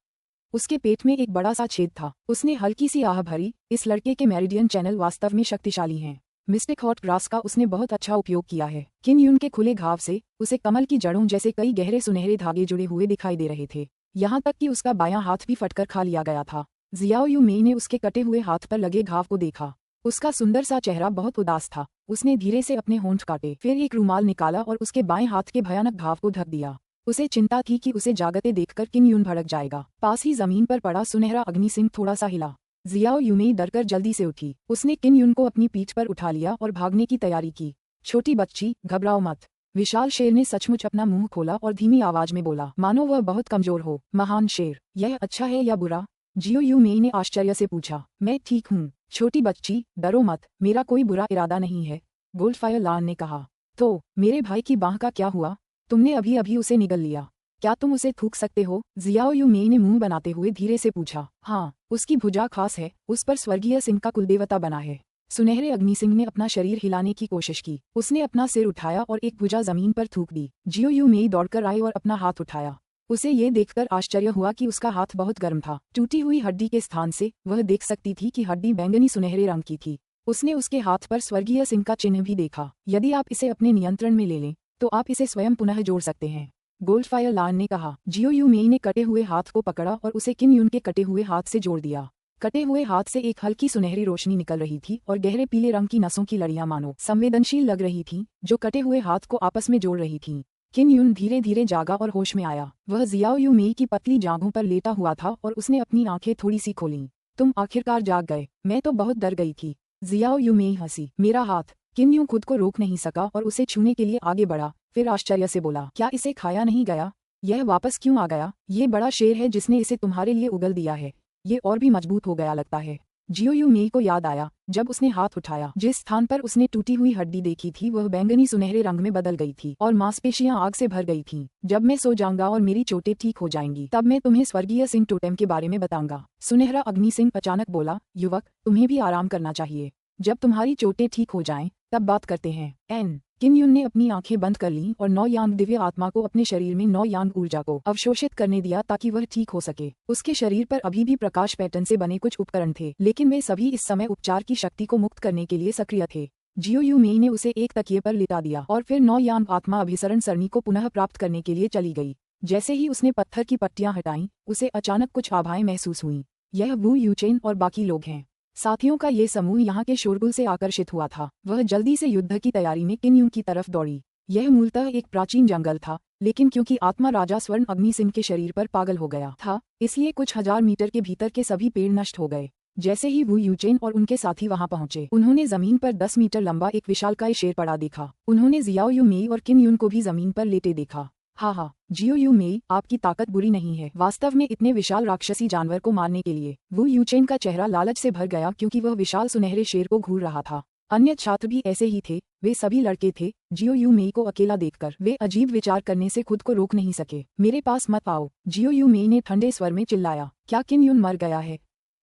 उसके पेट में एक बड़ा सा छेद था। उसने हल्की सी आह भरी। इस लड़के के मेरिडियन चैनल वास्तव में शक्तिशाली हैं। मिस्टिक हॉट ग्रास का उसने बहुत अच्छा उपयोग किया है। किन यून के खुले घाव से उसे कमल की जड़ों जैसे कई गहरे सुनहरे धागे जुड़े हुए दिखाई दे रहे थे। यहाँ तक कि उसका बायां हाथ भी फटकर खा लिया गया था। जियाओ यूमेई ने उसके कटे हुए हाथ पर लगे घाव को देखा। उसका सुंदर सा चेहरा बहुत उदास था। उसने धीरे से अपने होंठ काटे, फिर एक रुमाल निकाला और उसके बाएं हाथ के भयानक घाव को ढक दिया। उसे चिंता थी कि उसे जागते देखकर किन यून भड़क जाएगा। पास ही जमीन पर पड़ा सुनहरा अग्नि सिंह थोड़ा सा हिला। जियाओ यूमेई डरकर जल्दी से उठी। उसने किन यून को अपनी पीठ पर उठा लिया और भागने की तैयारी की। छोटी बच्ची, घबराओ मत। विशाल शेर ने सचमुच अपना मुंह खोला और धीमी आवाज में बोला, मानो वह बहुत कमजोर हो। महान शेर, यह अच्छा है या बुरा? जियो यू मेई ने आश्चर्य से पूछा। मैं ठीक हूँ छोटी बच्ची, डरो मत, मेरा कोई बुरा इरादा नहीं है, गोल्डफायर लान ने कहा। तो मेरे भाई की बांह का क्या हुआ? तुमने अभी अभी उसे निगल लिया, क्या तुम उसे थूक सकते हो? जियाओ यू मेई ने मुंह बनाते हुए धीरे से पूछा। हाँ, उसकी भुजा खास है, उस पर स्वर्गीय सिंह का कुलदेवता बना है। सुनहरे अग्नि सिंह ने अपना शरीर हिलाने की कोशिश की। उसने अपना सिर उठाया और एक भुजा जमीन पर थूक दी। जियो यू मेई दौड़कर आई और अपना हाथ उठाया। उसे ये देखकर आश्चर्य हुआ कि उसका हाथ बहुत गर्म था। टूटी हुई हड्डी के स्थान से वह देख सकती थी कि हड्डी बैंगनी सुनहरे रंग की थी। उसने उसके हाथ पर स्वर्गीय सिंह का चिन्ह भी देखा। यदि आप इसे अपने नियंत्रण में ले लें तो आप इसे स्वयं पुनः जोड़ सकते हैं, गोल्डफायर लान ने कहा। जियो यू मेई ने कटे हुए हाथ को पकड़ा और उसे किन यून के कटे हुए हाथ से जोड़ दिया। कटे हुए हाथ से एक हल्की सुनहरी रोशनी निकल रही थी और गहरे पीले रंग की नसों की लड़ियां मानो संवेदनशील लग रही थीं, जो कटे हुए हाथ को आपस में जोड़ रही थीं। किन यून धीरे धीरे जागा और होश में आया। वह जियाओ यू मेई की पतली जांघों पर लेटा हुआ था और उसने अपनी आंखें थोड़ी सी खोलीं। तुम आखिरकार जाग गए, मैं तो बहुत डर गई थी। जियाओ यू मेई हंसी। मेरा हाथ। किन यून खुद को रोक नहीं सका और उसे छूने के लिए आगे बढ़ा, फिर आश्चर्य से बोला, क्या इसे खाया नहीं गया? यह वापस क्यों आ गया? ये बड़ा शेर है जिसने इसे तुम्हारे लिए उगल दिया है, ये और भी मजबूत हो गया लगता है। जियो यू मेई को याद आया जब उसने हाथ उठाया, जिस स्थान पर उसने टूटी हुई हड्डी देखी थी वह बैंगनी सुनहरे रंग में बदल गई थी और मांसपेशियां आग से भर गई थीं। जब मैं सो जाऊंगा और मेरी चोटें ठीक हो जाएंगी तब मैं तुम्हें स्वर्गीय सिंह टोटेम के बारे में बताऊंगा। सुनहरा अग्नि सिंह अचानक बोला, युवक, तुम्हें भी आराम करना चाहिए। जब तुम्हारी चोटें ठीक हो जाएं तब बात करते हैं। एन किन यून ने अपनी आंखें बंद कर लीं और 9 यांग दिव्य आत्मा को अपने शरीर में 9 यांग ऊर्जा को अवशोषित करने दिया ताकि वह ठीक हो सके। उसके शरीर पर अभी भी प्रकाश पैटर्न से बने कुछ उपकरण थे, लेकिन वे सभी इस समय उपचार की शक्ति को मुक्त करने के लिए सक्रिय थे। जियो यू मेई ने उसे एक तकिए पर लिटा दिया और फिर 9 यांग आत्मा अभिसरण सरणी को पुनः प्राप्त करने के लिए चली गई। जैसे ही उसने पत्थर की पट्टियां हटाईं, उसे अचानक कुछ आभाएं महसूस हुईं। यह वू यूचेन और बाकी लोग हैं। साथियों का ये समूह यहाँ के शोरगुल से आकर्षित हुआ था। वह जल्दी से युद्ध की तैयारी में किन यून की तरफ दौड़ी। यह मूलतः एक प्राचीन जंगल था, लेकिन क्योंकि आत्मा राजा स्वर्ण अग्नि सिंह के शरीर पर पागल हो गया था, इसलिए कुछ हजार मीटर के भीतर के सभी पेड़ नष्ट हो गए। जैसे ही वू यूचेन और उनके साथी वहां पहुंचे, उन्होंने जमीन पर 10 मीटर लंबा एक विशालकाय शेर पड़ा देखा। उन्होंने जियाओ यू मेई और किन यून को भी जमीन पर लेटे देखा। हाँ, जियो यू मेई, आपकी ताकत बुरी नहीं है। वास्तव में इतने विशाल राक्षसी जानवर को मारने के लिए वू यूचेन का चेहरा लालच से भर गया क्योंकि वह विशाल सुनहरे शेर को घूर रहा था। अन्य छात्र भी ऐसे ही थे, वे सभी लड़के थे। जियो यू मेई को अकेला देखकर वे अजीब विचार करने से खुद को रोक नहीं सके। मेरे पास मत आओ, जियो यू मेई ने ठंडे स्वर में चिल्लाया। क्या किन यून मर गया है?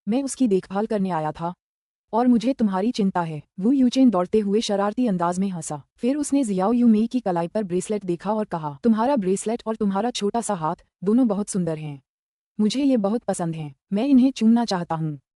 मैं उसकी देखभाल करने आया था और मुझे तुम्हारी चिंता है। वू यूचेन दौड़ते हुए शरारती अंदाज में हंसा। फिर उसने जियाओ यू मेई की कलाई पर ब्रेसलेट देखा और कहा, तुम्हारा ब्रेसलेट और तुम्हारा छोटा सा हाथ दोनों बहुत सुंदर हैं। मुझे ये बहुत पसंद हैं, मैं इन्हें चूमना चाहता हूँ।